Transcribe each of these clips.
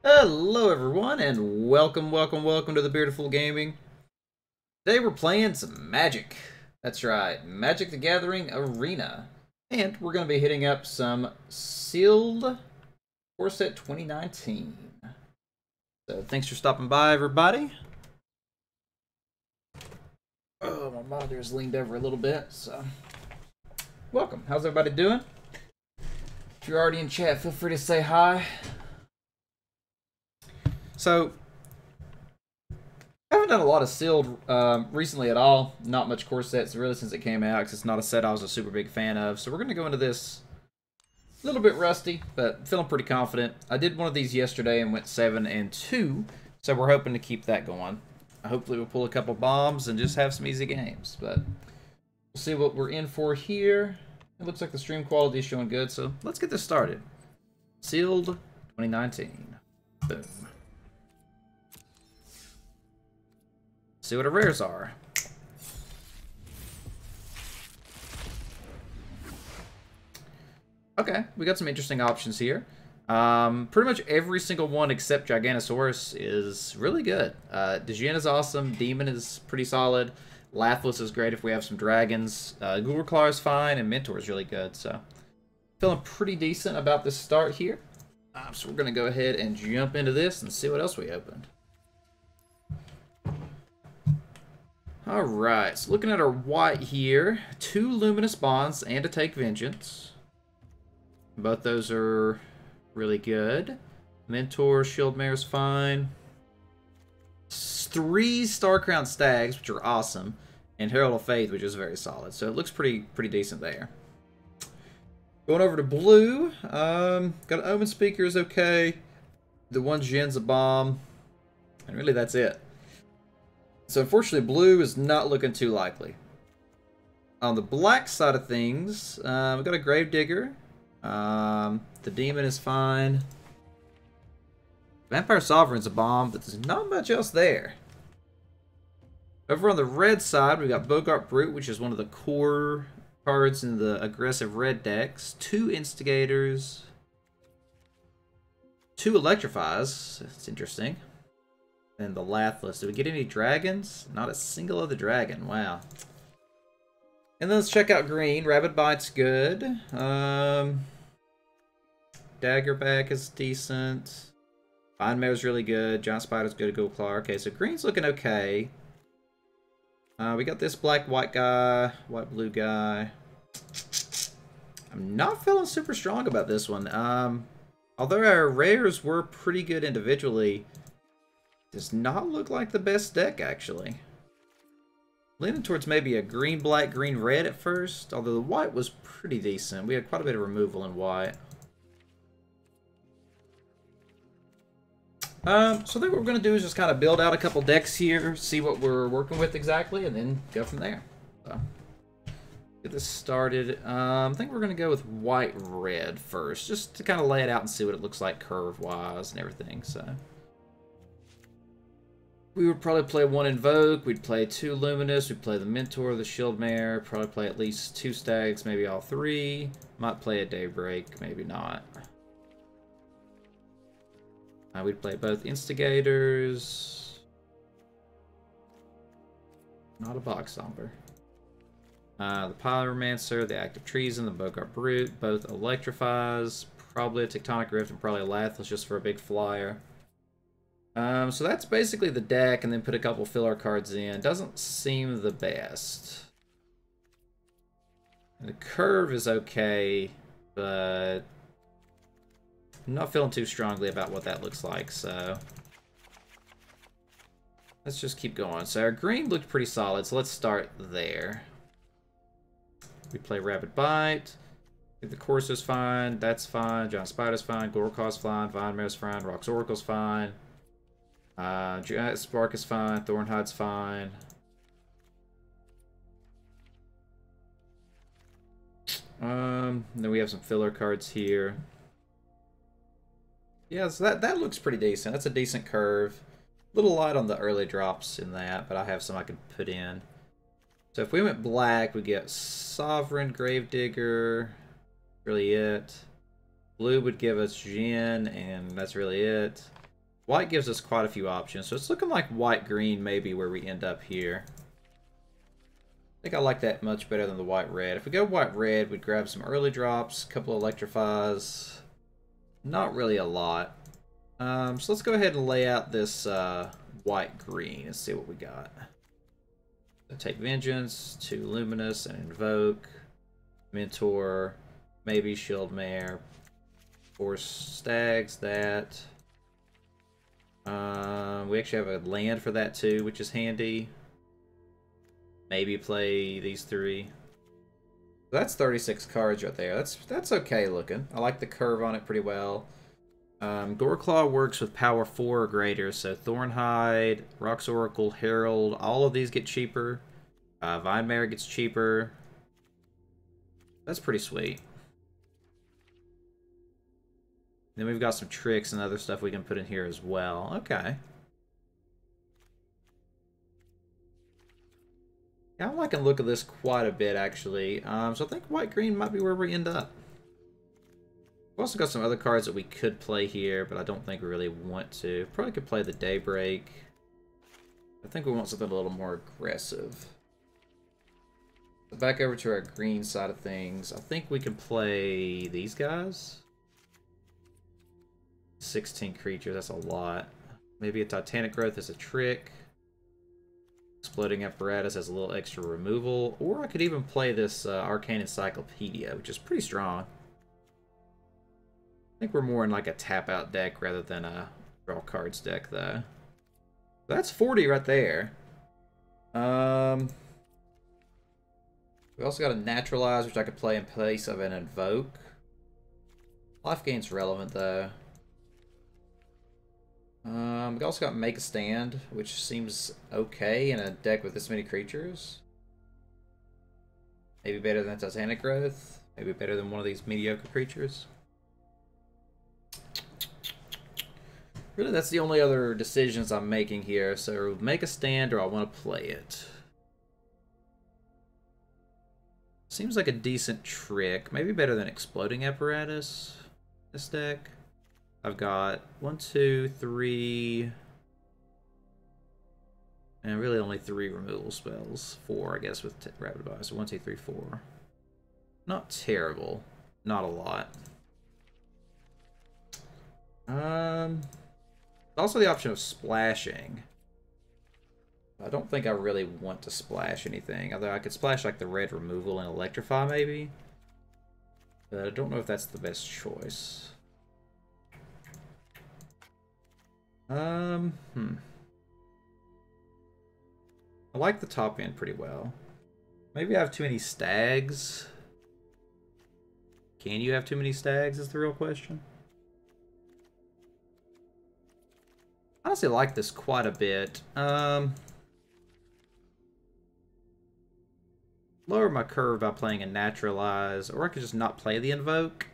Hello everyone, and welcome to the Bearded Fool Gaming. Today we're playing some Magic. That's right, Magic the Gathering Arena. And we're going to be hitting up some sealed core set 2019. So thanks for stopping by, everybody. Oh, my monitor's leaned over a little bit, so welcome. How's everybody doing? If you're already in chat, feel free to say hi. So, I haven't done a lot of sealed recently at all. Not much core sets really since it came out, because it's not a set I was a super big fan of. So we're going to go into this a little bit rusty, but feeling pretty confident. I did one of these yesterday and went 7-2, so we're hoping to keep that going. Hopefully we'll pull a couple bombs and just have some easy games, but we'll see what we're in for here. It looks like the stream quality is showing good, so let's get this started. Sealed 2019. Boom. See what our rares are. Okay, we got some interesting options here. Pretty much every single one except Giganosaurus is really good. Djinn is awesome. Demon is pretty solid. Lathless is great if we have some dragons. Gulrclaw is fine, and Mentor is really good. So, feeling pretty decent about this start here. So we're going to go ahead and jump into this and see what else we opened. Alright, so looking at our white here, 2 Luminous Bonds and a Take Vengeance. Both those are really good. Mentor, Shieldmare's fine. 3 Star-Crowned Stags, which are awesome. And Herald of Faith, which is very solid. So it looks pretty decent there. Going over to blue, got an Omen Speaker is okay. The one Djinn's a bomb. And really that's it. So unfortunately, blue is not looking too likely. On the black side of things, we've got a Gravedigger. The Demon is fine. Vampire Sovereign's a bomb, but there's not much else there. Over on the red side, we've got Bogart Brute, which is one of the core cards in the aggressive red decks. 2 Instigators. 2 Electrifies. That's interesting. And the Lathless. Did we get any dragons? Not a single other dragon. Wow. And then let's check out green. Rabid Bite's good. Daggerback is decent. Vine Mare's really good. Giant Spider's good. Gold Claw. Okay, so green's looking okay. We got this black-white guy. White-blue guy. I'm not feeling super strong about this one. Although our rares were pretty good individually, does not look like the best deck, actually. Leaning towards maybe a green-black, green-red at first, although the white was pretty decent. We had quite a bit of removal in white. So I think what we're going to do is just kind of build out a couple decks here, see what we're working with exactly, and then go from there. So, get this started. I think we're going to go with white-red first, just to kind of lay it out and see what it looks like curve-wise and everything. So, we would probably play 1 Invoke, we'd play 2 Luminous, we'd play the Mentor, the Shield Mare, probably play at least 2 Stags, maybe all 3. Might play a Daybreak, maybe not. We'd play both Instigators. Not a Box Stomper. The Pyromancer, the Active Treason, the Bogart Brute, both Electrifies. Probably a Tectonic Rift and probably a Lathless just for a big flyer. So that's basically the deck, and then put a couple filler cards in. Doesn't seem the best. And the curve is okay, but I'm not feeling too strongly about what that looks like, so let's just keep going. So our green looked pretty solid, so let's start there. We play Rapid Bite. I think the Corso's fine, that's fine, Giant Spider's fine, Gorkaw's fine, Vine Mare's fine, Rock's Oracle's fine. Giant Spark is fine, Thornhide's fine. Then we have some filler cards here. Yeah, so that looks pretty decent. That's a decent curve. A little light on the early drops in that, but I have some I can put in. So if we went black, we get Sovereign, Gravedigger, really it. Blue would give us Jin, and that's really it. White gives us quite a few options, so it's looking like white-green maybe where we end up here. I think I like that much better than the white-red. If we go white-red, we'd grab some early drops, a couple of Electrifies. Not really a lot. So let's go ahead and lay out this white-green and see what we got. So take Vengeance, 2 Luminous, and Invoke. Mentor, maybe Shield Mare. 4 Stags, that. We actually have a land for that too, which is handy. Maybe play these 3. That's 36 cards right there. That's okay looking. I like the curve on it pretty well. Goreclaw works with power 4 or greater, so Thornhide, Rock's Oracle, Herald, all of these get cheaper. Vine Mare gets cheaper. That's pretty sweet. Then we've got some tricks and other stuff we can put in here as well. Okay. Yeah, I'm liking the look of this quite a bit, actually. So I think white-green might be where we end up. We've also got some other cards that we could play here, but I don't think we really want to. Probably could play the Daybreak. I think we want something a little more aggressive. So back over to our green side of things. I think we can play these guys. 16 creatures, that's a lot. Maybe a Titanic Growth as a trick. Exploding Apparatus has a little extra removal. Or I could even play this Arcane Encyclopedia, which is pretty strong. I think we're more in like a tap-out deck rather than a draw cards deck, though. That's 40 right there. We also got a Naturalize, which I could play in place of an Invoke. Life Gain's relevant, though. We also got Make a Stand, which seems okay in a deck with this many creatures. Maybe better than Titanic Growth. Maybe better than one of these mediocre creatures. Really, that's the only other decisions I'm making here. So, Make a Stand, or I want to play it. Seems like a decent trick. Maybe better than Exploding Apparatus, this deck. I've got 1, 2, 3, and really only 3 removal spells. 4, I guess, with Rapid Bite. So 1, 2, 3, 4. Not terrible. Not a lot. Also the option of splashing. I don't think I really want to splash anything. Although I could splash like the red removal and electrify maybe. But I don't know if that's the best choice. I like the top end pretty well. Maybe I have too many stags. Can you have too many stags is the real question. I honestly like this quite a bit. Lower my curve by playing a Naturalize, or I could just not play the Invoke.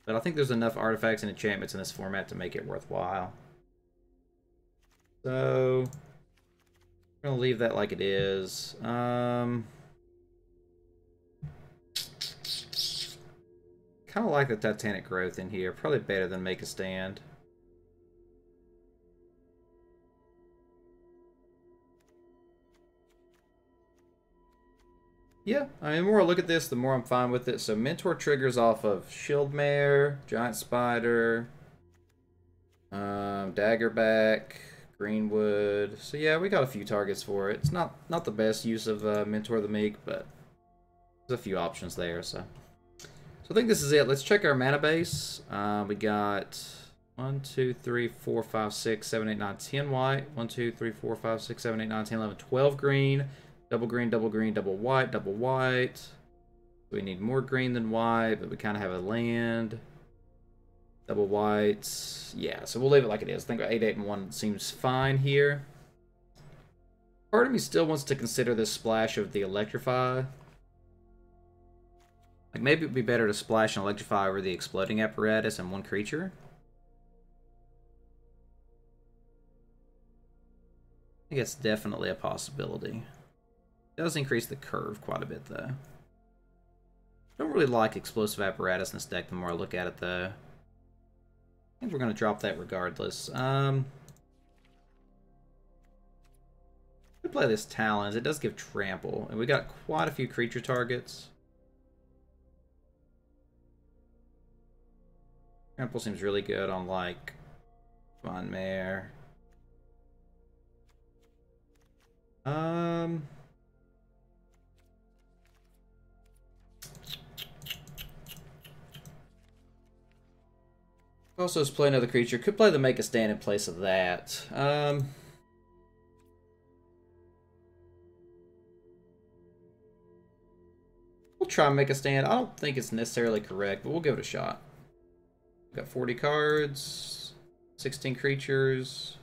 But I think there's enough artifacts and enchantments in this format to make it worthwhile. So, I'm going to leave that like it is. Kind of like the Titanic Growth in here. Probably better than Make a Stand. Yeah, I mean, the more I look at this, the more I'm fine with it. So Mentor triggers off of Shieldmare, Giant Spider, Daggerback, Greenwood. So yeah, we got a few targets for it. It's not the best use of Mentor the Meek, but there's a few options there. So I think this is it. Let's check our mana base. We got 1, 2, 3, 4, 5, 6, 7, 8, 9, 10 white. 1, 2, 3, 4, 5, 6, 7, 8, 9, 10, 11, 12 green. Double green, double green, double white, double white. We need more green than white, but we kind of have a land. Double whites. Yeah, so we'll leave it like it is. I think 8, 8, and 1 seems fine here. Part of me still wants to consider this splash of the Electrify. Like, maybe it would be better to splash and Electrify over the Exploding Apparatus and one creature. I think it's definitely a possibility. It does increase the curve quite a bit, though. Don't really like Explosive Apparatus in this deck the more I look at it, though. I think we're going to drop that regardless. We play this Talons. It does give Trample, and we got quite a few creature targets. Trample seems really good on, like, Von Mare. Also, let's play another creature. Could play the Make a Stand in place of that. We'll try and Make a Stand. I don't think it's necessarily correct, but we'll give it a shot. We've got 40 cards, 16 creatures,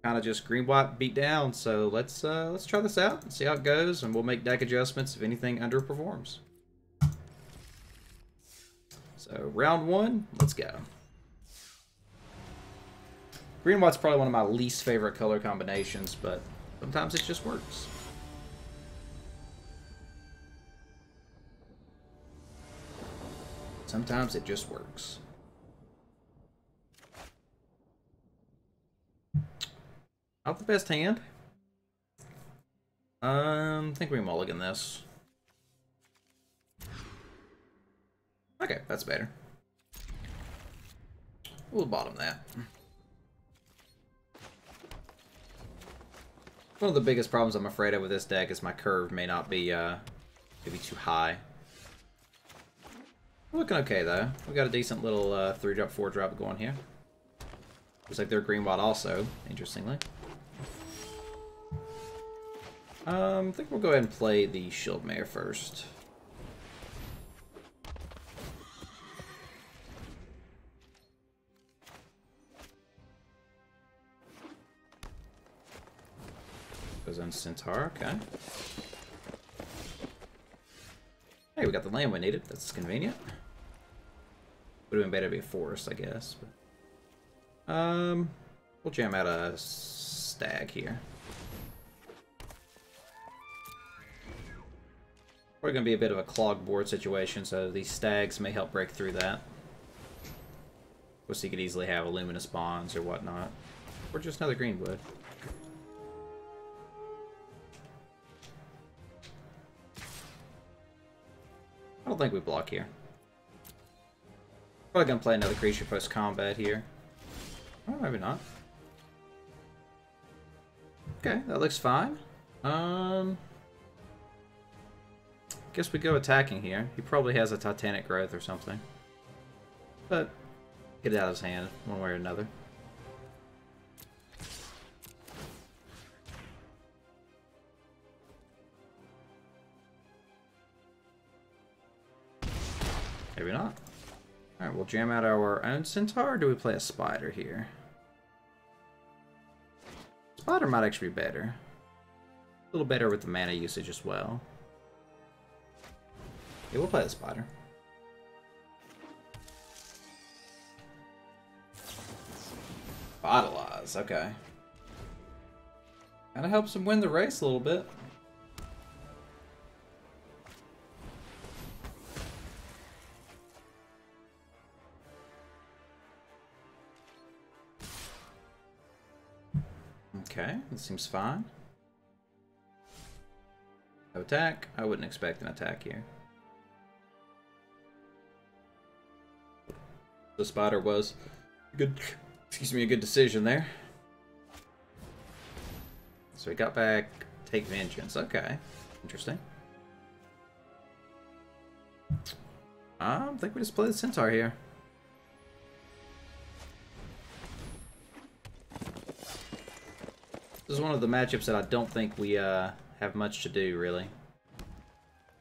kind of just green-white beat down. So let's try this out and see how it goes, and we'll make deck adjustments if anything underperforms. So round 1, let's go. Green and white's probably one of my least favorite color combinations, but sometimes it just works. Sometimes it just works. Not the best hand. I think we mulligan this. Okay, that's better. We'll bottom that. One of the biggest problems I'm afraid of with this deck is my curve may not be maybe too high. We're looking okay though. We got a decent little 3-drop, 4-drop going here. Looks like they're green white also, interestingly. I think we'll go ahead and play the Shieldmare first. Goes on Centaur, okay. Hey, we got the land we needed. That's convenient. Would have been better to be a forest, I guess. But, we'll jam out a stag here. Probably going to be a bit of a clogged board situation, so these stags may help break through that. Of course, you could easily have a Luminous Bonds or whatnot. Or just another Greenwood. I don't think we block here. Probably gonna play another creature post-combat here. Oh, maybe not. Okay, that looks fine. Guess we go attacking here. He probably has a Titanic growth or something. But get it out of his hand one way or another. Maybe not. Alright, we'll jam out our own Centaur, or do we play a Spider here? Spider might actually be better. A little better with the mana usage as well. Yeah, we'll play the Spider. Vitalize, okay. Kinda helps him win the race a little bit. Okay, that seems fine. No attack. I wouldn't expect an attack here. The Spider was a good, excuse me, a good decision there. So he got back, take vengeance. Okay, interesting. I think we just play the Centaur here. This is one of the matchups that I don't think we have much to do, really.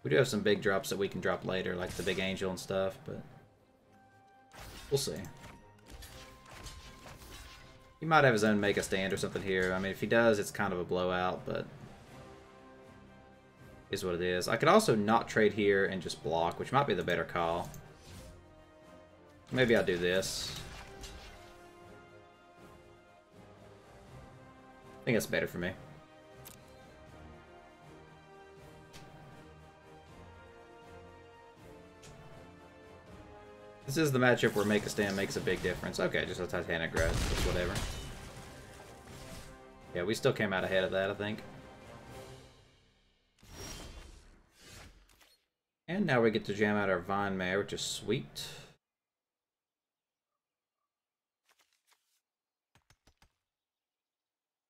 We do have some big drops that we can drop later, like the big angel and stuff, but we'll see. He might have his own Mega Stand or something here. I mean, if he does, it's kind of a blowout, but is what it is. I could also not trade here and just block, which might be the better call. Maybe I'll do this. I think that's better for me. This is the matchup where Make a Stand makes a big difference. Okay, just a Titanic growth, just whatever. Yeah, we still came out ahead of that, I think. And now we get to jam out our Vine Mare, which is sweet.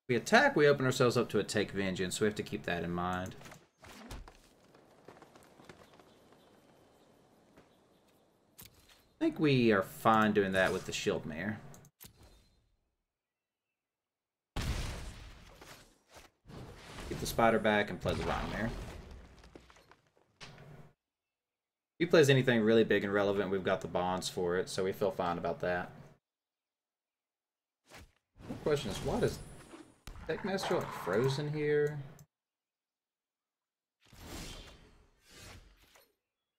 If we attack, we open ourselves up to a Take Vengeance, so we have to keep that in mind. I think we are fine doing that with the Shield Mare. Keep the Spider back and play the Vine Mare. If he plays anything really big and relevant, we've got the bonds for it, so we feel fine about that. The question is, why does Deckmaster like frozen here?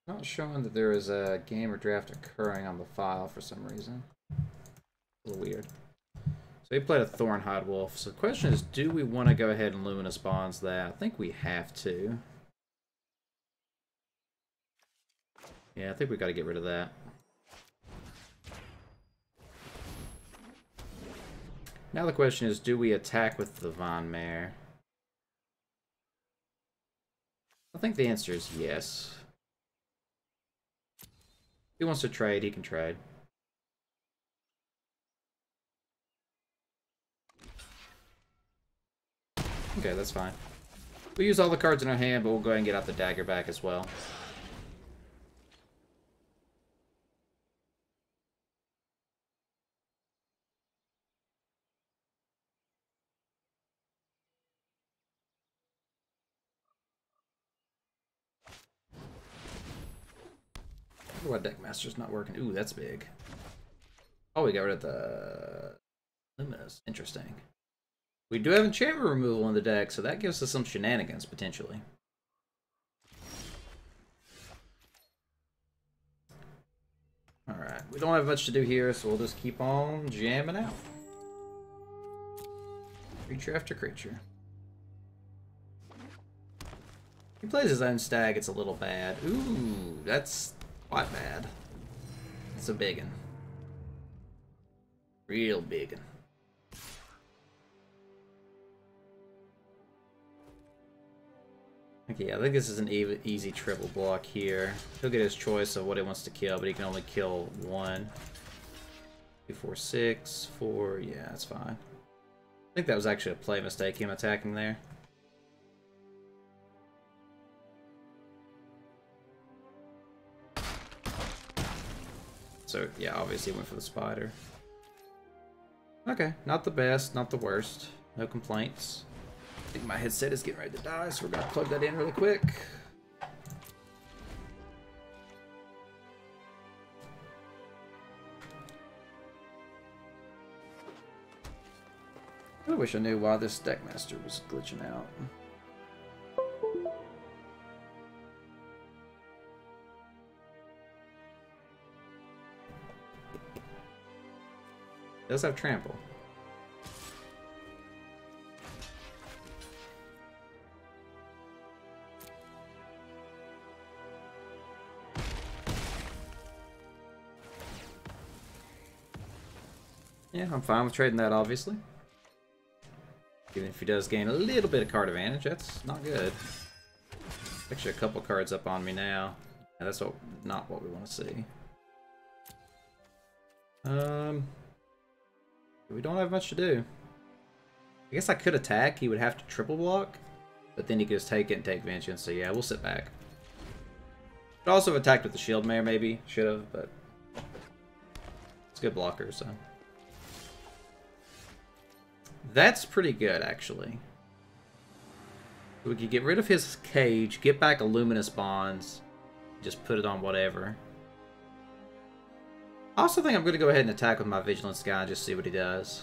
Not showing that there is a game or draft occurring on the file for some reason. A little weird. So he played a Thornhide Wolf. So the question is, do we want to go ahead and Luminous Bonds that? I think we have to. Yeah, I think we got to get rid of that. Now the question is, do we attack with the Vine Mare? I think the answer is yes. If he wants to trade, he can trade. Okay, that's fine. We use all the cards in our hand, but we'll go ahead and get out the dagger back as well. Why Deckmaster's not working? Ooh, that's big. Oh, we got rid of the Luminous. Interesting. We do have enchantment removal in the deck, so that gives us some shenanigans, potentially. Alright, we don't have much to do here, so we'll just keep on jamming out. Creature after creature. He plays his own stag, it's a little bad. Ooh, that's quite bad. It's a biggin. Real biggin. Okay, I think this is an easy triple block here. He'll get his choice of what he wants to kill, but he can only kill one. 2, 4, 6, 4. Yeah, that's fine. I think that was actually a play mistake, him attacking there. So, yeah, obviously went for the spider. Okay, not the best, not the worst. No complaints. I think my headset is getting ready to die, so we're going to plug that in really quick. I wish I knew why this Deckmaster was glitching out. It does have trample. Yeah, I'm fine with trading that, obviously. Even if he does gain a little bit of card advantage, that's not good. Actually, a couple cards up on me now. Yeah, that's not what we want to see. We don't have much to do. I guess I could attack. He would have to triple block, but then he could just take it and take vengeance. So yeah, we'll sit back. Could also have attacked with the shield mare, maybe. Should have, but it's a good blocker, so. That's pretty good, actually. We could get rid of his cage, get back a luminous bonds, just put it on whatever. I also think I'm going to go ahead and attack with my vigilance guy and just see what he does.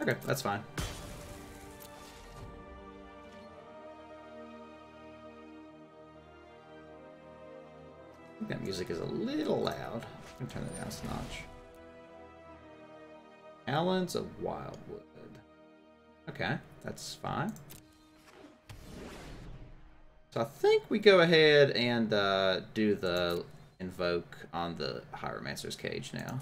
Okay, that's fine. I think that music is a little loud. I'm turn it down a notch. Allens of Wildwood. Okay, that's fine. So I think we go ahead and do the invoke on the Hieromancer's Cage now.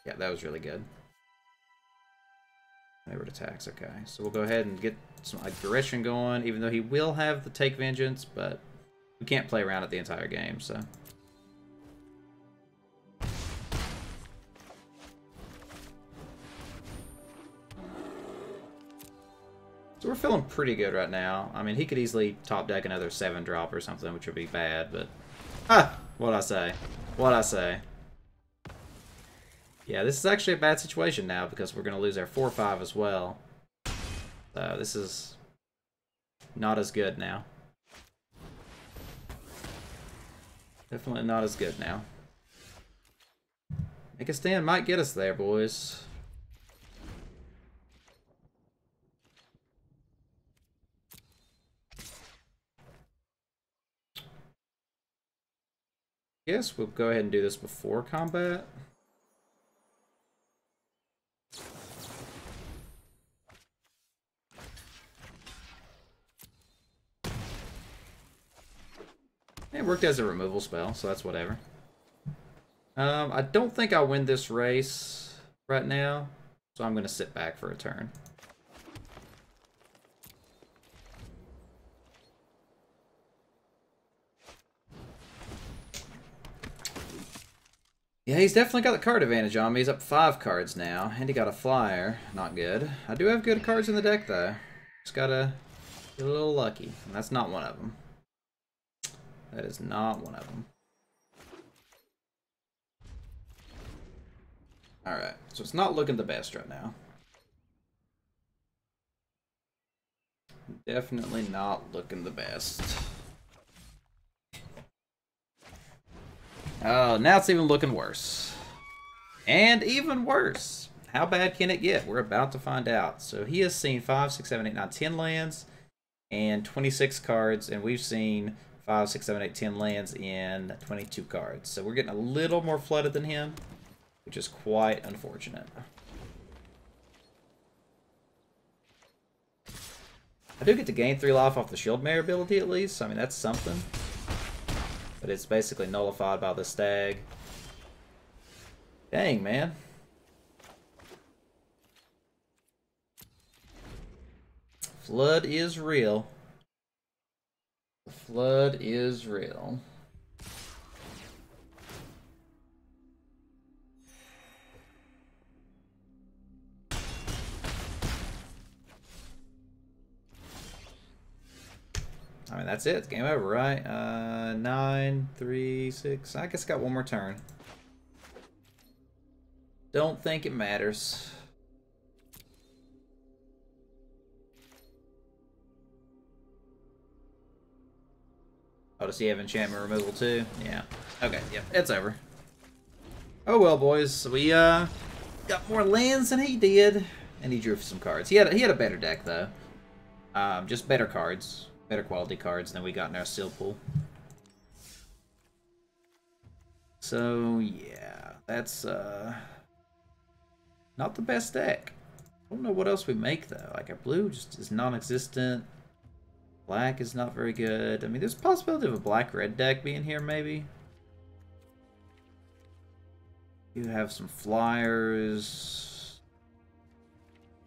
Yeah, that was really good. Favorite attacks, okay. So we'll go ahead and get some aggression going, even though he will have the take vengeance, but we can't play around it the entire game, so. So we're feeling pretty good right now. I mean, he could easily top deck another 7-drop or something, which would be bad, but... Ah! What'd I say? What'd I say? Yeah, this is actually a bad situation now because we're going to lose our 4-5 as well. So this is not as good now. Definitely not as good now. Make a stand might get us there, boys. Guess we'll go ahead and do this before combat. It worked as a removal spell, so that's whatever. I don't think I'll win this race right now, so I'm going to sit back for a turn. Yeah, he's definitely got the card advantage on me. He's up 5 cards now, and he got a flyer. Not good. I do have good cards in the deck, though. Just gotta get a little lucky, and that's not one of them. That is not one of them. Alright, so it's not looking the best right now. Definitely not looking the best. Oh, now it's even looking worse. And even worse. How bad can it get? We're about to find out. So he has seen 5, 6, 7, 8, 9, 10 lands and 26 cards, and we've seen 5, 6, 7, 8, 10 lands in 22 cards. So we're getting a little more flooded than him, which is quite unfortunate. I do get to gain 3 life off the Shield Mare ability at least. I mean, that's something. But it's basically nullified by the Stag. Dang, man. Flood is real. The flood is real. I mean, that's it. It's game over, right? 9, 3, 6. I guess I got one more turn. Don't think it matters. Oh, does he have enchantment removal too? Yeah. Okay, yep, it's over. Oh well, boys. We got more lands than he did, and he drew some cards. He had a better deck though. Just better cards, better quality cards than we got in our seal pool. So yeah, that's not the best deck. I don't know what else we make though. Like our blue just is non-existent. Black is not very good. I mean, there's a possibility of a black-red deck being here, maybe. You have some flyers.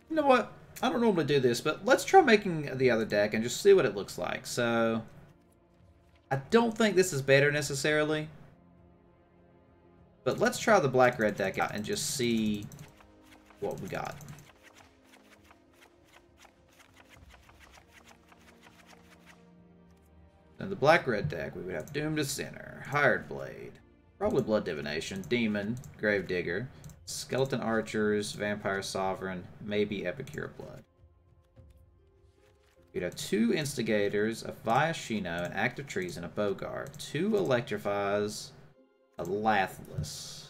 You know what? I don't normally do this, but let's try making the other deck and just see what it looks like. So, I don't think this is better necessarily. But let's try the black-red deck out and just see what we got. In the black-red deck, we would have Doom to Center, Hired Blade, probably Blood Divination, Demon, Gravedigger, Skeleton Archers, Vampire Sovereign, maybe Epicure of Blood. We'd have 2 Instigators, a Viashino, an Act of Treason, a Bogart, 2 Electrifies, a Lathless.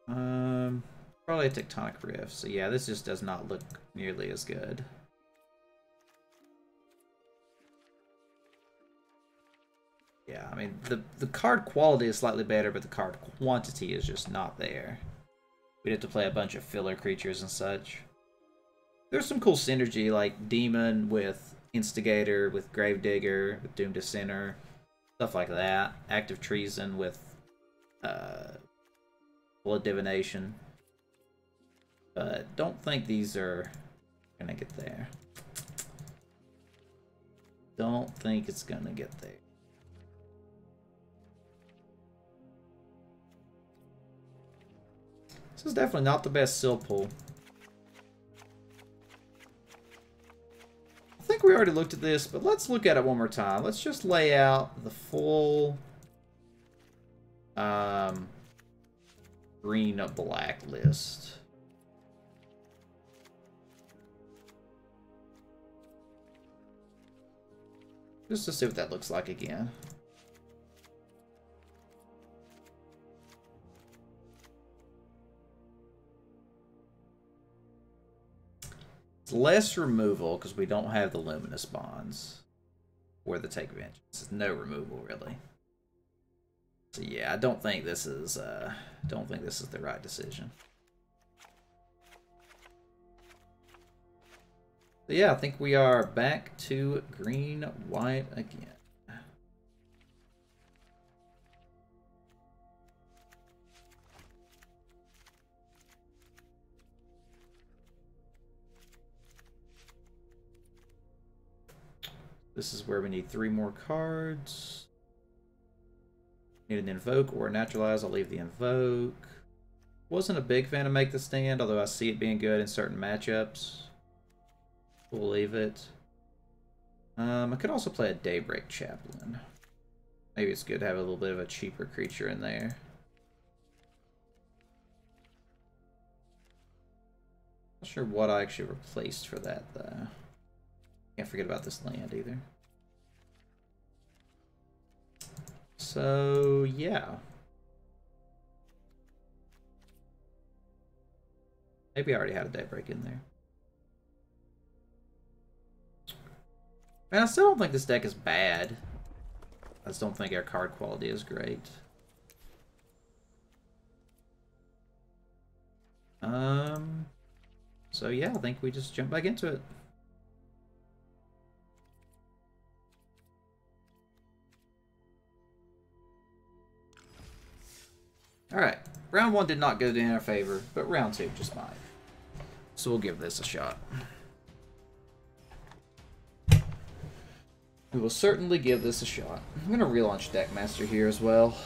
Probably a Tectonic Rift. So yeah, this just does not look nearly as good. Yeah, I mean, the card quality is slightly better, but the card quantity is just not there. We'd have to play a bunch of filler creatures and such. There's some cool synergy, like Demon with Instigator, with Gravedigger, with Doom to Center, stuff like that. Act of Treason with Blood Divination. But don't think these are gonna get there. Don't think it's gonna get there. This is definitely not the best seal pool. I think we already looked at this, but let's look at it one more time. Let's just lay out the full green-black list. Just to see what that looks like again. It's less removal because we don't have the Luminous Bonds or the Take Vengeance. It's no removal really. So yeah, I don't think this is the right decision. So yeah, I think we are back to green, white again. This is where we need 3 more cards. Need an Invoke or a Naturalize. I'll leave the Invoke. Wasn't a big fan of Make the Stand, although I see it being good in certain matchups. We'll leave it. I could also play a Daybreak Chaplain. Maybe it's good to have a little bit of a cheaper creature in there. Not sure what I actually replaced for that, though. Can't forget about this land, either. So, yeah. Maybe I already had a Daybreak in there. Man, I still don't think this deck is bad. I just don't think our card quality is great. So yeah, I think we just jump back into it. Alright, round 1 did not go in our favor, but round 2 just might. So we'll give this a shot. We will certainly give this a shot. I'm going to relaunch Deckmaster here as well.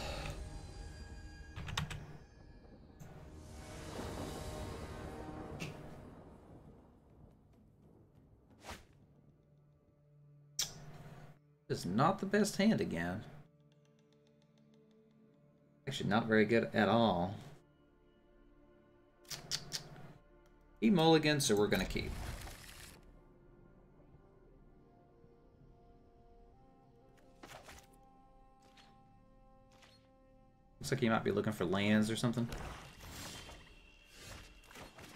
It's not the best hand again. Actually, not very good at all. He mulligans, so we're going to keep. Looks like he might be looking for lands or something.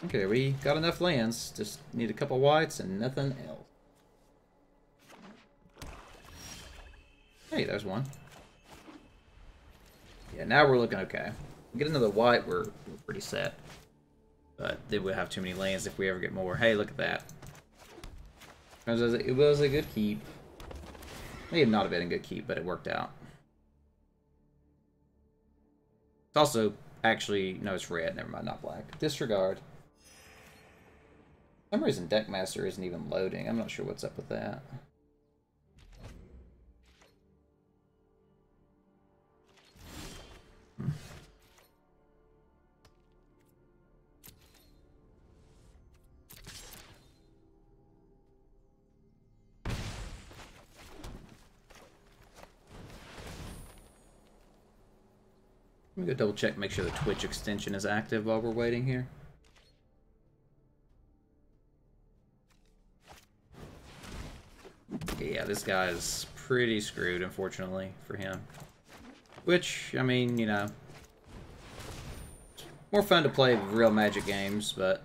Okay, we got enough lands. Just need a couple whites and nothing else. Hey, there's one. Yeah, now we're looking okay. Get another white, we're pretty set. But then we'll have too many lands if we ever get more. Hey, look at that. It was a good keep. May have not have been a good keep, but it worked out. It's also actually, no, it's red. Never mind, not black. Disregard. For some reason, Deckmaster isn't even loading. I'm not sure what's up with that. Let me go double check, make sure the Twitch extension is active while we're waiting here. Yeah, this guy is pretty screwed, unfortunately, for him. Which, I mean, you know, more fun to play real Magic games, but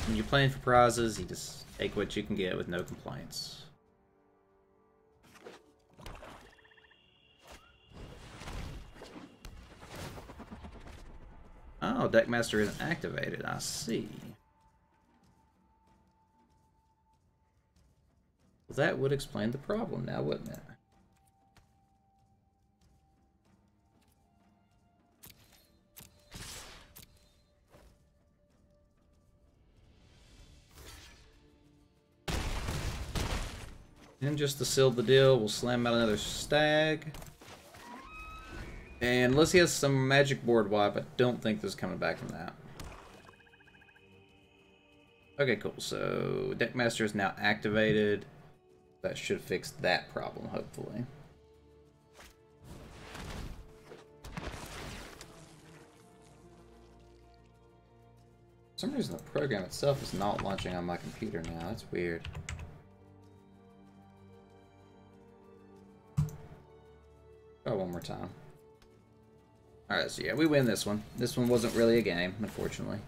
when you're playing for prizes, you just take what you can get with no complaints. Oh, Deckmaster isn't activated. I see. Well, that would explain the problem now, wouldn't it? And just to seal the deal, we'll slam out another stag. And unless he has some magic board wipe, I don't think there's coming back from that. Okay, cool. So Deckmaster is now activated. That should fix that problem, hopefully. For some reason, the program itself is not launching on my computer now. That's weird. Try one more time. Alright, so yeah, we win this one. This one wasn't really a game, unfortunately.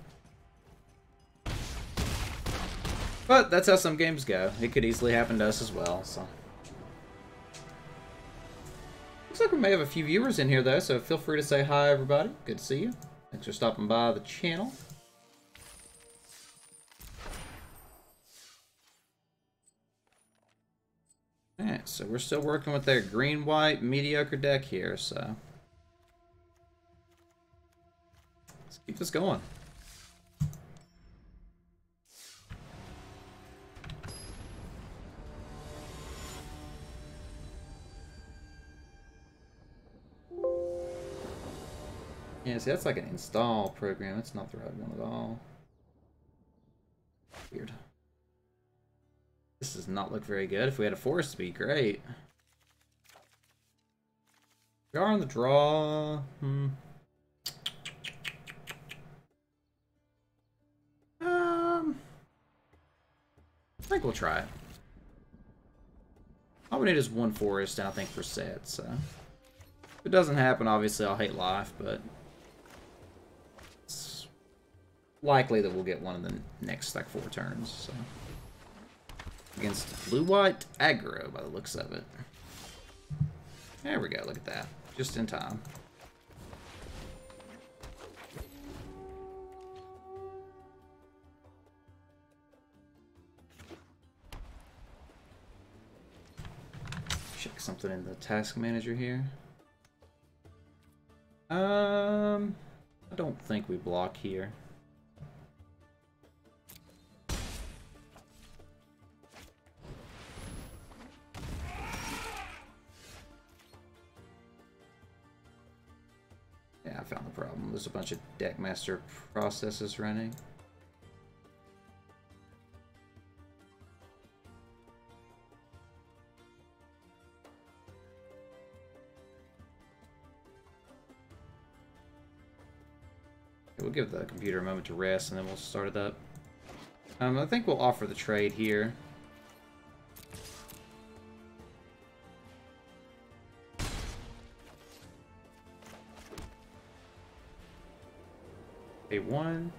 But that's how some games go. It could easily happen to us as well, so. Looks like we may have a few viewers in here, though, so feel free to say hi, everybody. Good to see you. Thanks for stopping by the channel. Alright, so we're still working with their green-white mediocre deck here, so. Let's keep this going. Yeah, see, that's like an install program. That's not the right one at all. Weird. This does not look very good. If we had a forest, it'd be great. We are on the draw. I think we'll try it. All we need is one forest, and I think we're set, so. If it doesn't happen, obviously I'll hate life, but it's likely that we'll get one in the next, like, 4 turns, so. Against blue-white aggro, by the looks of it. There we go, look at that. Just in time. something in the task manager here. I don't think we block here. Yeah, I found the problem. There's a bunch of Deckmaster processes running. We'll give the computer a moment to rest, and then we'll start it up. I think we'll offer the trade here. Pay 1.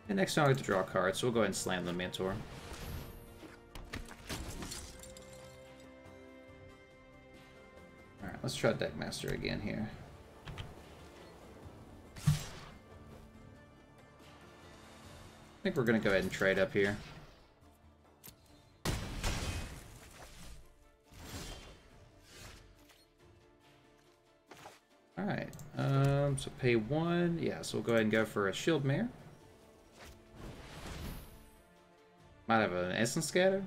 And next time I get to draw a card, so we'll go ahead and slam the Mentor. Alright, let's try Deckmaster again here. I think we're going to go ahead and trade up here. Alright, so pay 1. Yeah, so we'll go ahead and go for a Shield Mare. Might have an Essence Scatter.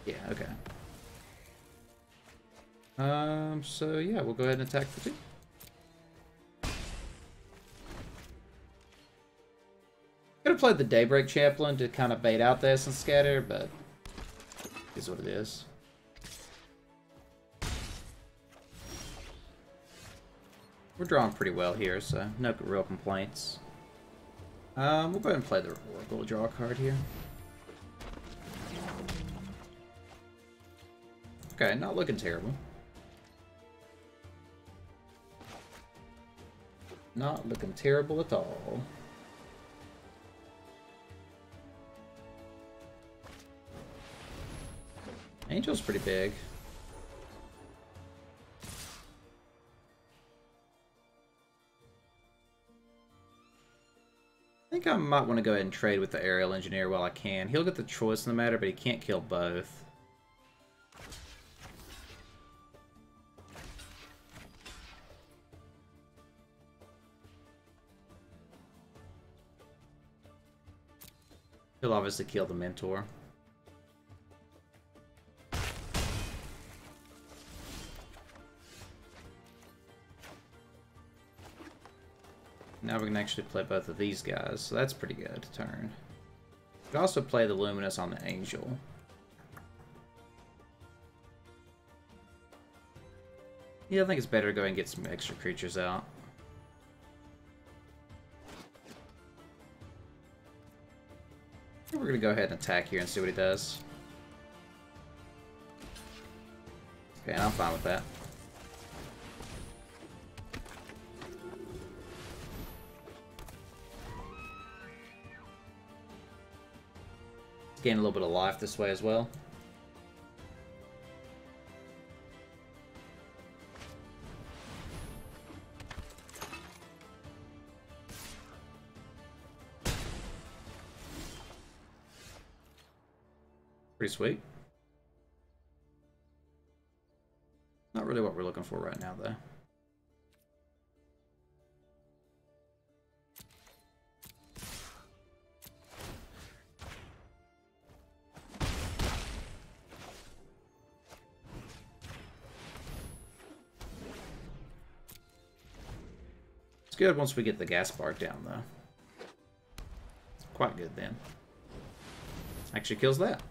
Yeah, okay. So yeah, we'll go ahead and attack for 2. Could have played the Daybreak Chaplain to kind of bait out the Essence Scatter, but it is what it is. We're drawing pretty well here, so no real complaints. We'll go ahead and play the Oracle, draw a card here. Okay, not looking terrible. Not looking terrible at all. Angel's pretty big. I think I might want to go ahead and trade with the Aerial Engineer while I can. He'll get the choice in the matter, but he can't kill both. He'll obviously kill the Mentor. Now we can actually play both of these guys, so that's pretty good turn. We can also play the Luminous on the Angel. Yeah, I think it's better to go ahead and get some extra creatures out. We're going to go ahead and attack here and see what he does. Okay, I'm fine with that. Gain a little bit of life this way as well. Pretty sweet. Not really what we're looking for right now, though. It's good once we get the gas bar down, though. It's quite good then. Actually kills that.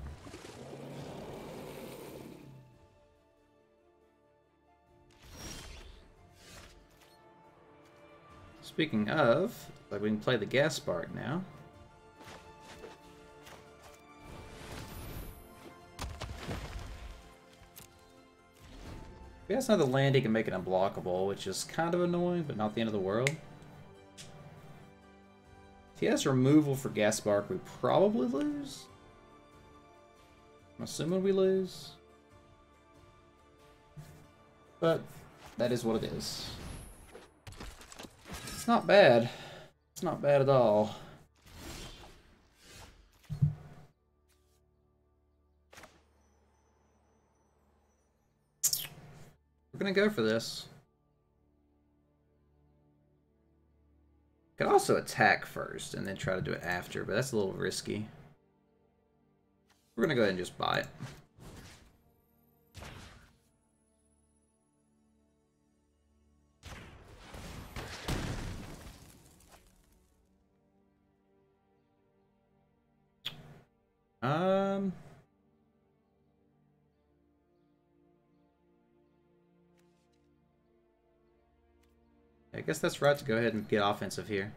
Speaking of, like, we can play the gas spark now. If he has another land, he can make it unblockable, which is kind of annoying, but not the end of the world. If he has removal for gas spark, we probably lose. I'm assuming we lose. But that is what it is. It's not bad. It's not bad at all. We're gonna go for this. Could also attack first and then try to do it after, but that's a little risky. We're gonna go ahead and just buy it. I guess that's right to go ahead and get offensive here.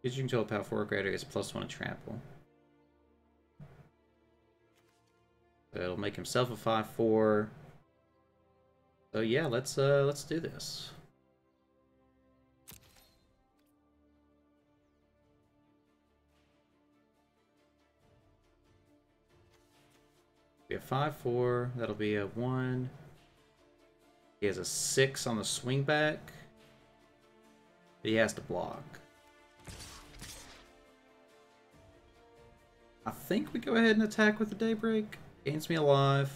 Gives you control of power 4 greater is +1 to trample. So it'll make himself a 5/4. So yeah, let's do this. Be a 5/4. That'll be a 1. He has a 6 on the swing back. But he has to block. I think we go ahead and attack with the Daybreak. Gains me alive.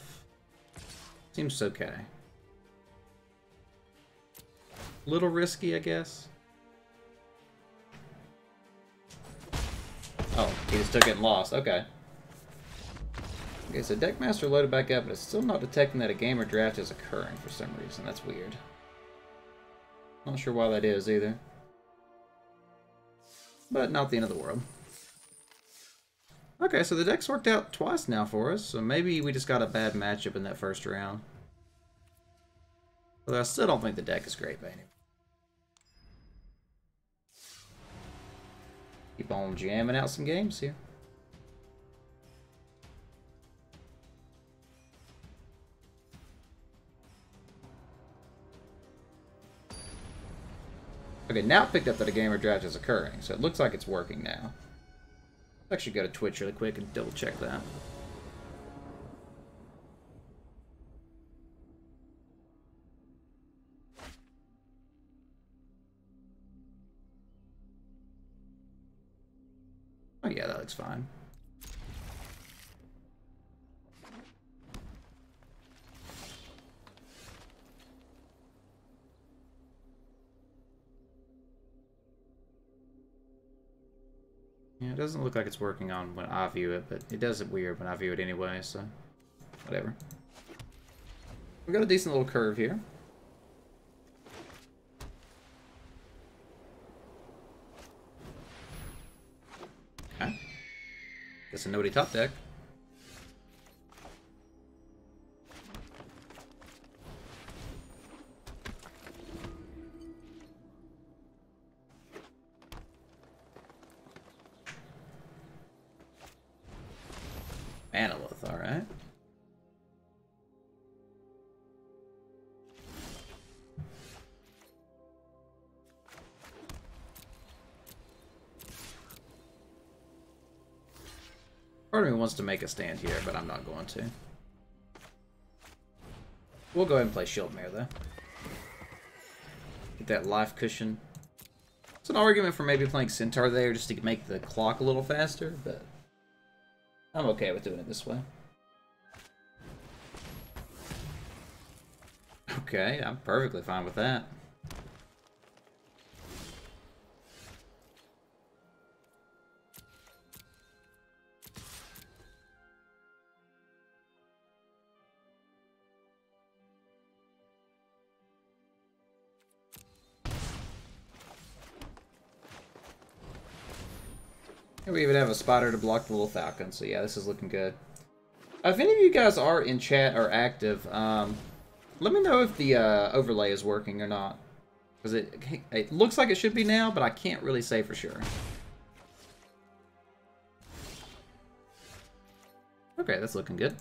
Seems okay. Little risky, I guess. Oh, he just took it and lost. Okay. Okay, so Deckmaster loaded back up, but it's still not detecting that a game or draft is occurring for some reason. That's weird. Not sure why that is either. But not the end of the world. Okay, so the deck's worked out twice now for us, so maybe we just got a bad matchup in that first round. Although I still don't think the deck is great by any means. Keep on jamming out some games here. Okay, now it picked up that a game or draft is occurring, so it looks like it's working now. I'll actually go to Twitch really quick and double check that. Oh yeah, that looks fine. Yeah, it doesn't look like it's working on when I view it, but it does it weird when I view it anyway, so whatever. We've got a decent little curve here. Okay. Guess a nobody top deck. Manolith, alright. Part of me wants to make a stand here, but I'm not going to. We'll go ahead and play Shieldmare, though. Get that life cushion. It's an argument for maybe playing Centaur there just to make the clock a little faster, but I'm okay with doing it this way. Okay, I'm perfectly fine with that. And we even have a spotter to block the little falcon, so yeah, this is looking good. If any of you guys are in chat or active, let me know if the overlay is working or not. Because it looks like it should be now, but I can't really say for sure. Okay, that's looking good.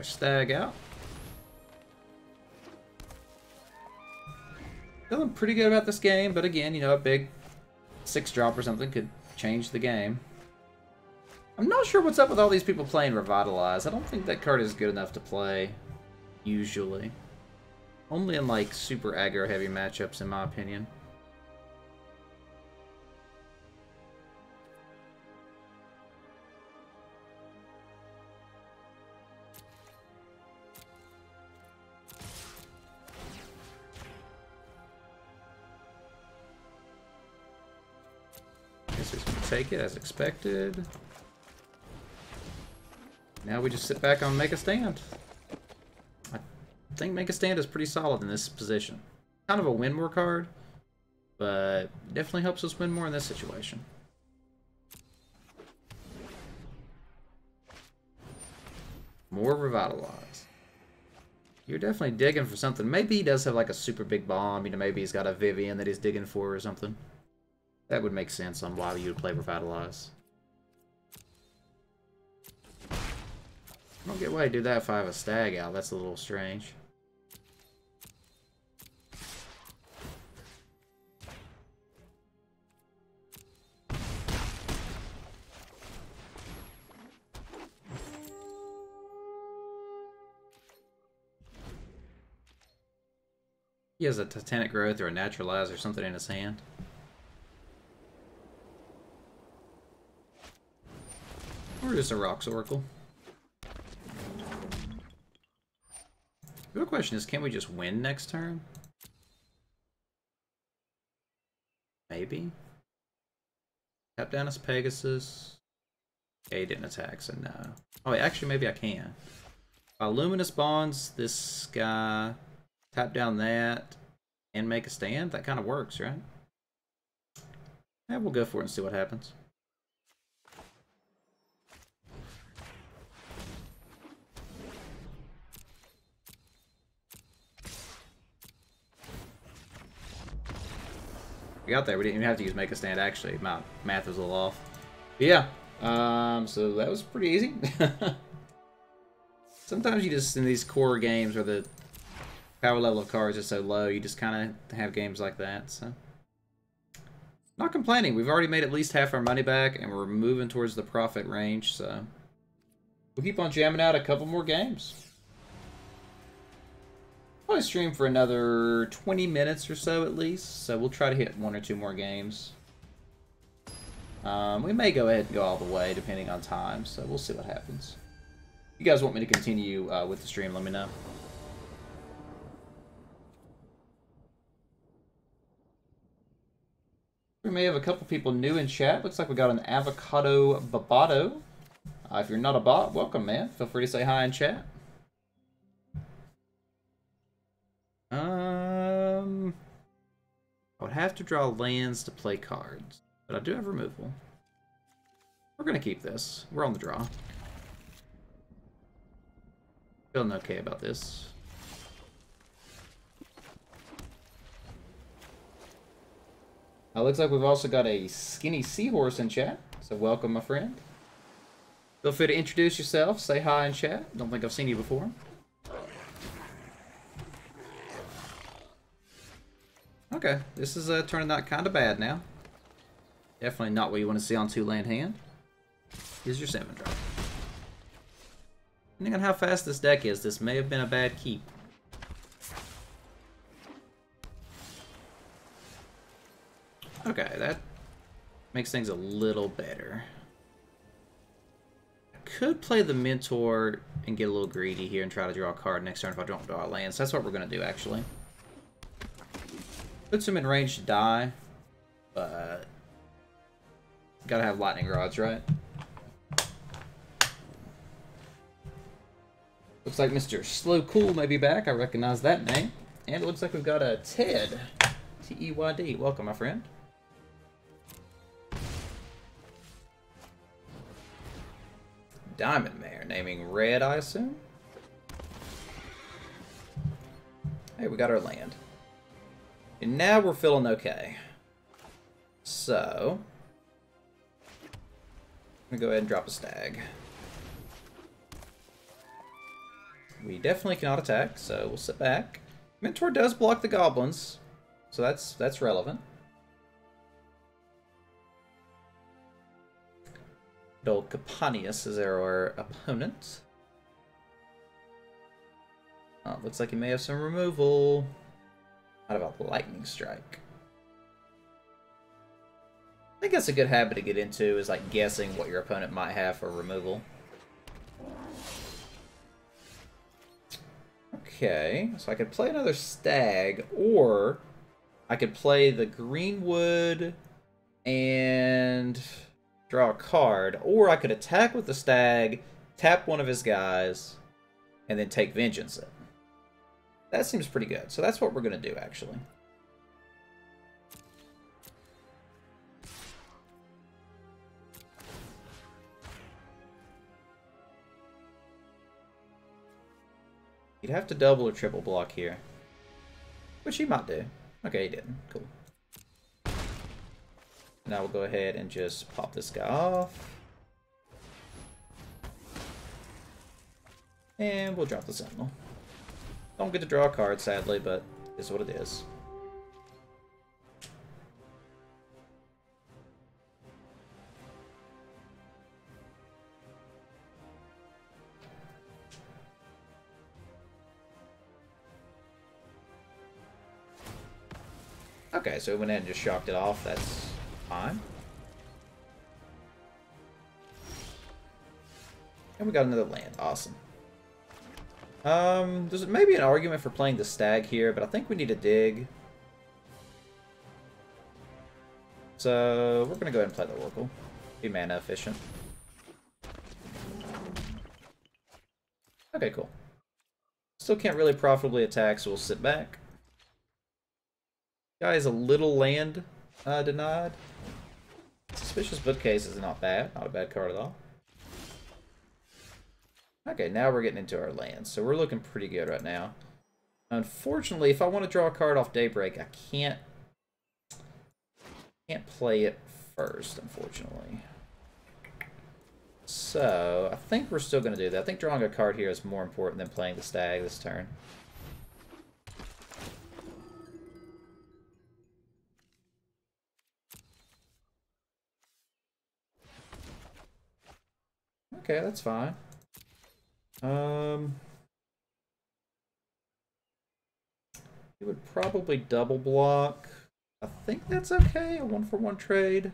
our stag out. Feeling pretty good about this game, but again, you know, a big 6-drop or something could change the game. I'm not sure what's up with all these people playing Revitalize. I don't think that card is good enough to play, usually. Only in, like, super aggro-heavy matchups, in my opinion. Guess he's gonna take it as expected. Now we just sit back on Make a Stand. I think Make a Stand is pretty solid in this position. Kind of a win more card, but definitely helps us win more in this situation. More Revitalize. You're definitely digging for something. Maybe he does have like a super big bomb. You know, maybe he's got a Vivian that he's digging for or something. That would make sense on why you would play Revitalize. I don't get why I do that if I have a stag out. That's a little strange. He has a Titanic Growth or a Naturalize or something in his hand. Or just a Rocks Oracle. The real question is, can we just win next turn? Maybe. Tap down his Pegasus. Okay, he didn't attack, so no. Oh, wait, actually, maybe I can. Luminous Bonds this guy. Tap down that. And make a stand. That kind of works, right? Yeah, we'll go for it and see what happens. We got there. We didn't even have to use Make a Stand, actually. My math was a little off. But yeah. So that was pretty easy. Sometimes you just, in these core games where the power level of cards is so low, you just kind of have games like that, so. Not complaining. We've already made at least half our money back, and we're moving towards the profit range, so. We'll keep on jamming out a couple more games. Probably stream for another 20 minutes or so at least, so we'll try to hit 1 or 2 more games. We may go ahead and go all the way depending on time, so we'll see what happens. If you guys want me to continue with the stream, let me know. We may have a couple people new in chat. Looks like we got an Avocado Babato. If you're not a bot, welcome, man. Feel free to say hi in chat. I would have to draw lands to play cards, but I do have removal. We're gonna keep this. We're on the draw. Feeling okay about this. Looks like we've also got a Skinny Seahorse in chat, so welcome, my friend. Feel free to introduce yourself, say hi in chat. Don't think I've seen you before. Okay, this is turning out kind of bad now. Definitely not what you want to see on 2-land hand. Here's your 7-drop. Depending on how fast this deck is, this may have been a bad keep. Okay, that makes things a little better. I could play the Mentor and get a little greedy here and try to draw a card next turn if I don't draw a land. So that's what we're going to do, actually. Puts him in range to die, but gotta have lightning rods, right? Looks like Mr. Slow Cool may be back. I recognize that name. And it looks like we've got a Ted. T-E-Y-D. Welcome, my friend. Diamond Mare, naming red, I assume. Hey, we got our land. And now we're feeling okay. So, I'm gonna go ahead and drop a stag. We definitely cannot attack, so we'll sit back. Mentor does block the goblins, so that's relevant. Good old Capanius is our opponent. Oh, looks like he may have some removal. What about Lightning Strike? I think that's a good habit to get into, is like guessing what your opponent might have for removal. Okay, so I could play another Stag, or I could play the Greenwood and draw a card, or I could attack with the Stag, tap one of his guys, and then take Vengeance in. That seems pretty good, so that's what we're going to do, actually. You'd have to double or triple block here. Which he might do. Okay, he didn't. Cool. Now we'll go ahead and just pop this guy off. And we'll drop the Sentinel. Don't get to draw a card, sadly, but it's what it is. Okay, so we went in and just shocked it off. That's fine. And we got another land. Awesome. There's maybe an argument for playing the Stag here, but I think we need to dig. So we're going to go ahead and play the Oracle. Be mana efficient. Okay, cool. Still can't really profitably attack, so we'll sit back. Guy is a little land denied. Suspicious Bookcase is not bad. Not a bad card at all. Okay, now we're getting into our lands. So we're looking pretty good right now. Unfortunately, if I want to draw a card off Daybreak, I can't play it first, unfortunately. So, I think we're still going to do that. I think drawing a card here is more important than playing the Stag this turn. Okay, that's fine. It would probably double block. I think that's okay, a 1-for-1 trade.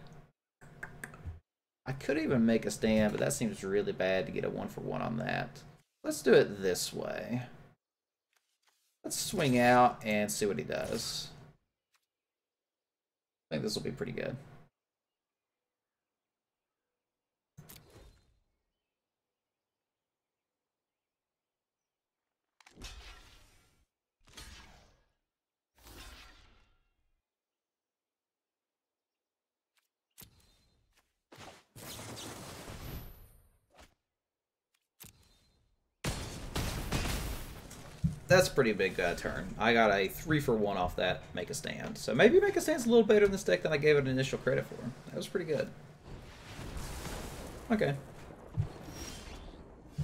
I could even make a stand, but that seems really bad to get a 1-for-1 on that. Let's do it this way. Let's swing out and see what he does. I think this will be pretty good. That's a pretty big turn. I got a 3-for-1 off that Make a Stand. So maybe Make a Stand's a little better in this deck than I gave it initial credit for. That was pretty good. Okay. I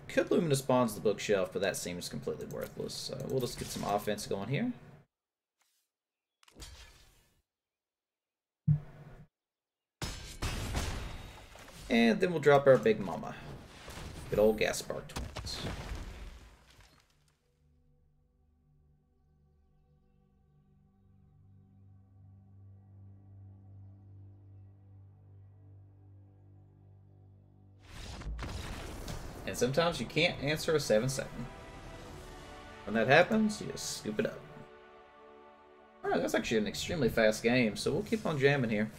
could Luminous Bonds the bookshelf, but that seems completely worthless. So we'll just get some offense going here. And then we'll drop our big mama. Good old Gaspar Twins. And sometimes you can't answer a 7/7. When that happens, you just scoop it up. Alright, that's actually an extremely fast game, so we'll keep on jamming here.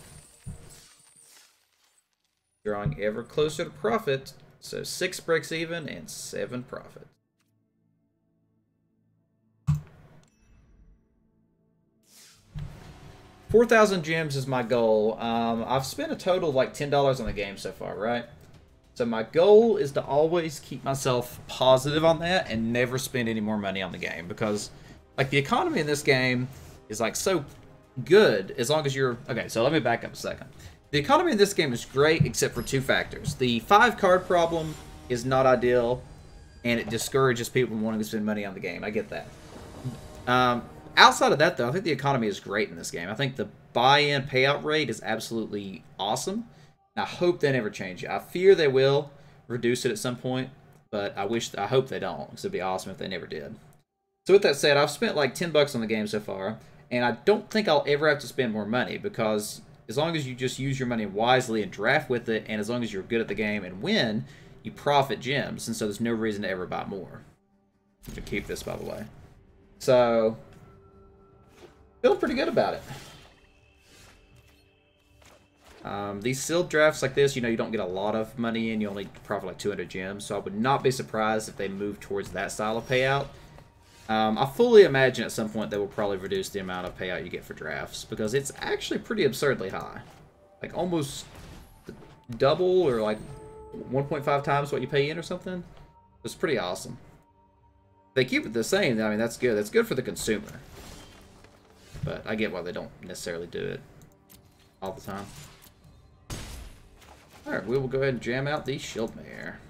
Drawing ever closer to profit. So 6 breaks even and 7 profit. $4,000 gems is my goal. I've spent a total of like $10 on the game so far, right? So my goal is to always keep myself positive on that and never spend any more money on the game, because like the economy in this game is like so good as long as you're... Okay, so let me back up a second. The economy in this game is great except for 2 factors. The 5 card problem is not ideal, and it discourages people from wanting to spend money on the game. I get that. Outside of that, though, I think the economy is great in this game. I think the buy-in payout rate is absolutely awesome. I hope they never change it. I fear they will reduce it at some point, but I hope they don't, because it'd be awesome if they never did. So with that said, I've spent like $10 on the game so far, and I don't think I'll ever have to spend more money, because as long as you just use your money wisely and draft with it, and as long as you're good at the game and win, you profit gems, and so there's no reason to ever buy more. I'm going to keep this, by the way. So, feeling pretty good about it. These sealed drafts like this, you know, you don't get a lot of money in. You only profit like 200 gems. So I would not be surprised if they move towards that style of payout. I fully imagine at some point they will probably reduce the amount of payout you get for drafts, because it's actually pretty absurdly high. Like almost double, or like 1.5 times what you pay in or something. It's pretty awesome. If they keep it the same, I mean, that's good. That's good for the consumer. But I get why they don't necessarily do it all the time. Alright, we will go ahead and jam out the Shield Mare.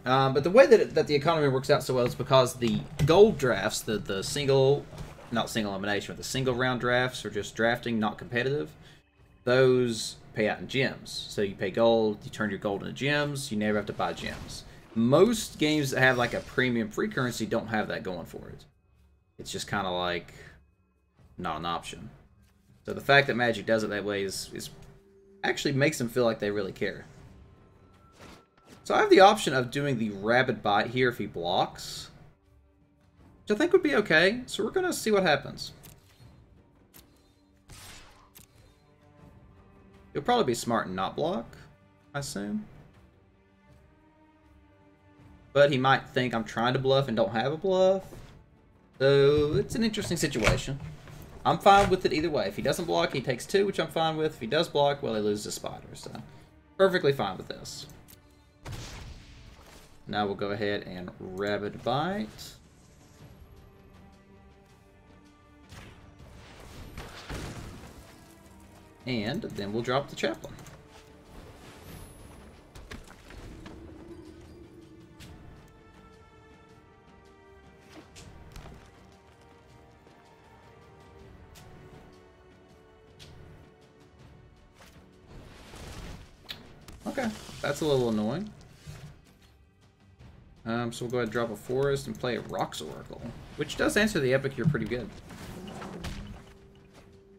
But the way that the economy works out so well is because the gold drafts, the single, not single elimination, but the single round drafts, or just drafting, not competitive, those pay out in gems. So you pay gold, you turn your gold into gems, you never have to buy gems. Most games that have like a premium free currency don't have that going for it. It's just kind of like not an option. So the fact that Magic does it that way is actually makes them feel like they really care. So I have the option of doing the Rabid Bite here if he blocks, which I think would be okay. So we're going to see what happens. He'll probably be smart and not block, I assume. But he might think I'm trying to bluff and don't have a bluff. So it's an interesting situation. I'm fine with it either way. If he doesn't block, he takes 2, which I'm fine with. If he does block, well, he loses his spider. So perfectly fine with this. Now we'll go ahead and Rabid Bite. And then we'll drop the Chaplain. Okay, that's a little annoying. So we'll go ahead and drop a Forest and play a Rocks Oracle, which does answer the Epic here pretty good.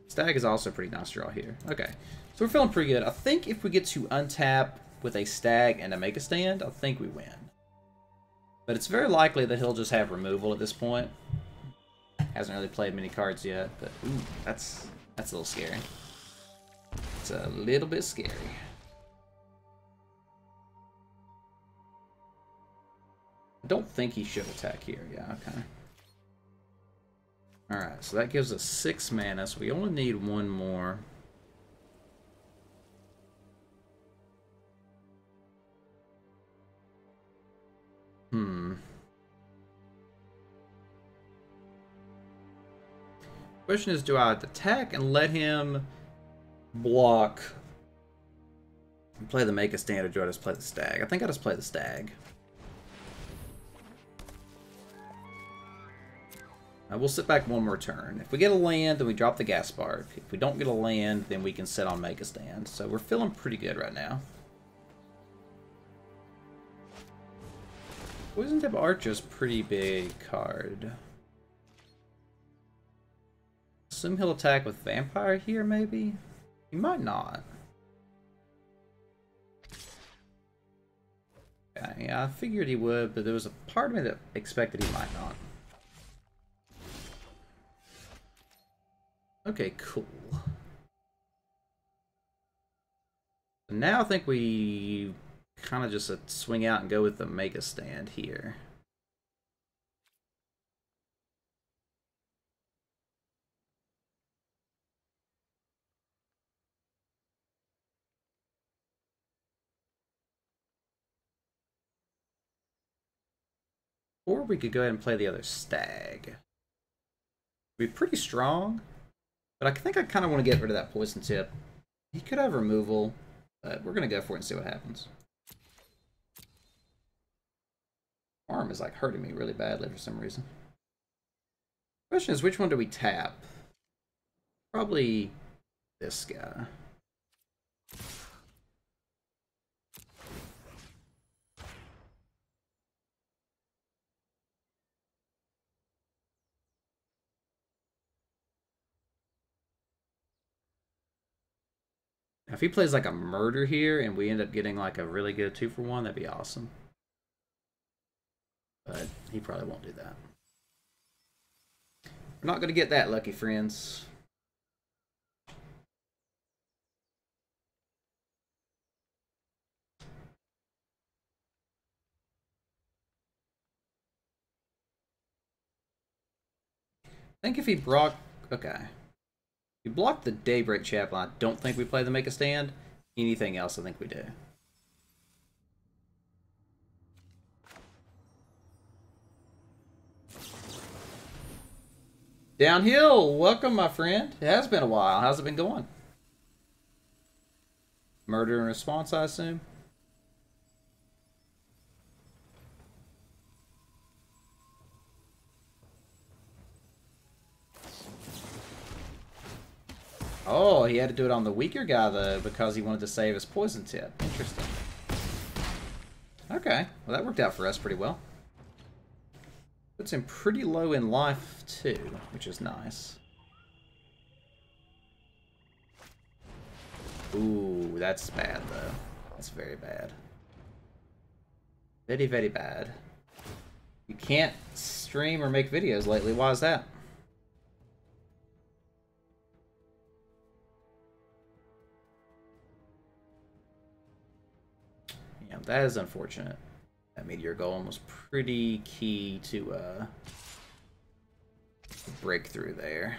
Stag is also a pretty nice draw here. Okay, so we're feeling pretty good. I think if we get to untap with a Stag and a Make a Stand, I think we win. But it's very likely that he'll just have removal at this point. Hasn't really played many cards yet, but ooh, that's a little scary. It's a little bit scary. I don't think he should attack here. Yeah, okay. Alright, so that gives us 6 mana, so we only need 1 more. Question is, do I attack and let him block and play the Make a Stand, or do I just play the Stag? I think I just play the Stag. We'll sit back 1 more turn. If we get a land, then we drop the Gas Spark. If we don't get a land, then we can sit on Make a Stand. So we're feeling pretty good right now. Poison Tip Archer's pretty big card. Assume he'll attack with Vampire here, maybe? He might not. Yeah, I figured he would, but there was a part of me that expected he might not. Okay, cool. Now I think we kind of just swing out and go with the Make a Stand here. Or we could go ahead and play the other Stag. Be pretty strong. But I think I kind of want to get rid of that Poison Tip. He could have removal, But we're going to go for it and see what happens. Arm is like hurting me really badly for some reason. Question is, which one do we tap? Probably this guy. Now, if he plays like a murder here and we end up getting like a really good 2-for-1, that'd be awesome. But he probably won't do that. We're not going to get that lucky, friends. I think if he blocked... Okay. If he blocked the Daybreak Chapel, I don't think we play the Make a Stand. Anything else, I think we do. Downhill! Welcome, my friend. It has been a while. How's it been going? Murder in response, I assume? Oh, he had to do it on the weaker guy, though, because he wanted to save his poison tip. Interesting. Okay, well that worked out for us pretty well. Puts him pretty low in life, too, which is nice. Ooh, that's bad, though. That's very bad. Very, very bad. You can't stream or make videos lately. Why is that? Yeah, that is unfortunate. That meteor golem was pretty key to breakthrough there.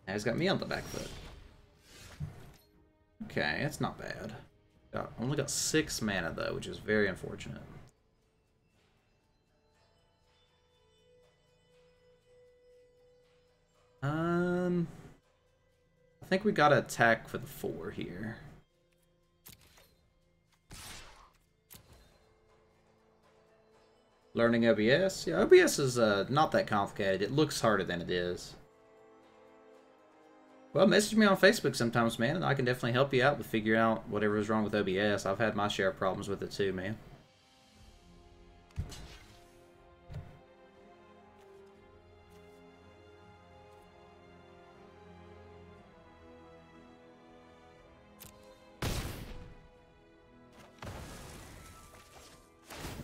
Now he's got me on the back foot. Okay, that's not bad. Only got 6 mana though, which is very unfortunate. I think we gotta attack for the 4 here. Learning OBS? Yeah, OBS is not that complicated. It looks harder than it is. Well, message me on Facebook sometimes, man, and I can definitely help you out with figuring out whatever is wrong with OBS. I've had my share of problems with it too, man.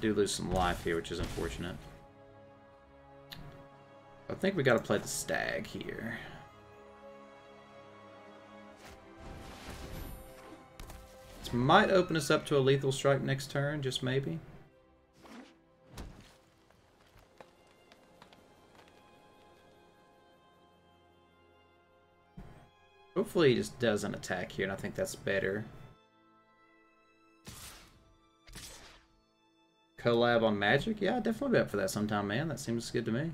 Do lose some life here, which is unfortunate. I think we got to play the stag here. This might open us up to a lethal strike next turn, just maybe. Hopefully he just doesn't attack here, and I think that's better. Collab on Magic? Yeah, I'd definitely be up for that sometime, man. That seems good to me.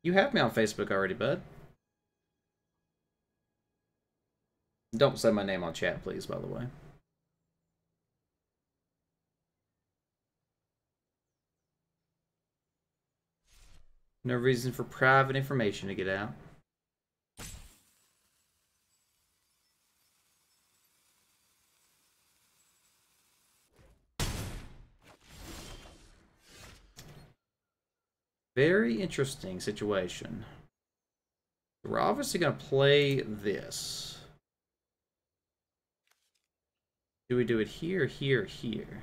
You have me on Facebook already, bud. Don't say my name on chat, please, by the way. No reason for private information to get out. Very interesting situation. We're obviously going to play this. Do we do it here, here, here?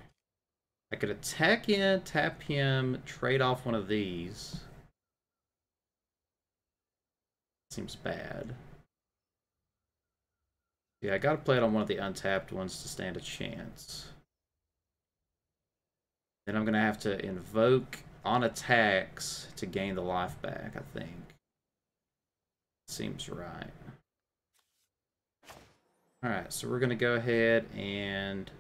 I could attack in, tap him, trade off one of these. Seems bad. Yeah, I gotta play it on one of the untapped ones to stand a chance. Then I'm gonna have to invoke on attacks to gain the life back, I think. Seems right. Alright, so we're gonna go ahead and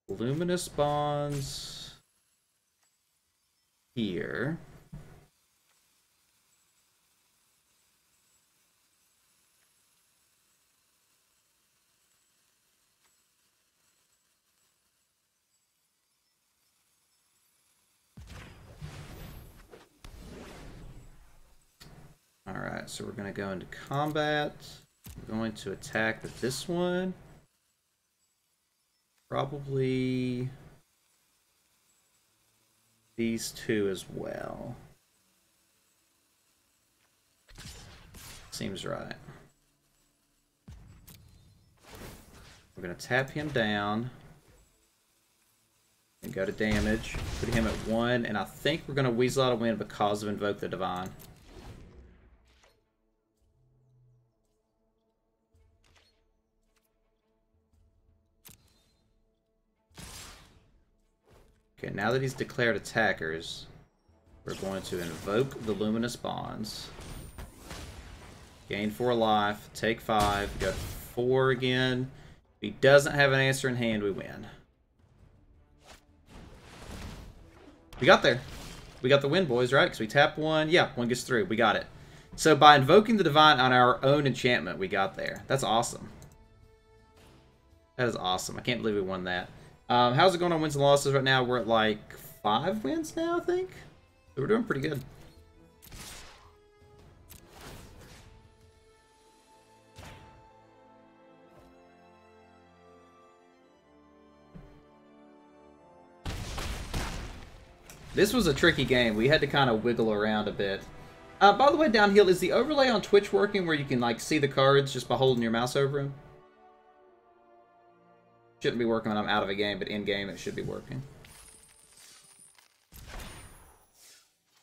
Luminous Bonds here. Alright, so we're going to go into combat. We're going to attack with this one. Probably these two as well. Seems right. We're going to tap him down. And go to damage. Put him at 1. And I think we're going to weasel out a win because of Invoke the Divine. Okay, now that he's declared attackers, we're going to invoke the Luminous Bonds. Gain 4 life, take 5, go to 4 again. If he doesn't have an answer in hand, we win. We got there. We got the win, boys, right? Because we tap 1. Yeah, 1 gets through. We got it. So by invoking the Divine on our own enchantment, we got there. That's awesome. That is awesome. I can't believe we won that. How's it going on wins and losses right now? We're at like 5 wins now, I think. So we're doing pretty good. This was a tricky game. We had to kind of wiggle around a bit. By the way, Downhill, is the overlay on Twitch working where you can like see the cards just by holding your mouse over them? Shouldn't be working when I'm out of a game, but in-game it should be working.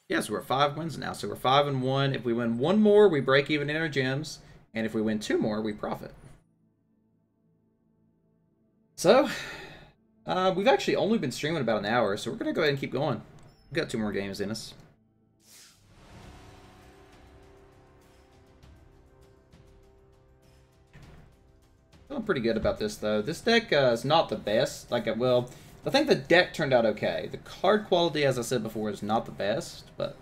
Yeah, so we're at 5 wins now. So we're 5-1. If we win 1 more, we break even in our gems. And if we win 2 more, we profit. So, we've actually only been streaming about an hour, so we're going to go ahead and keep going. We've got 2 more games in us. Feeling pretty good about this, though. This deck is not the best. Like, well, I think the deck turned out okay. The card quality, as I said before, is not the best, but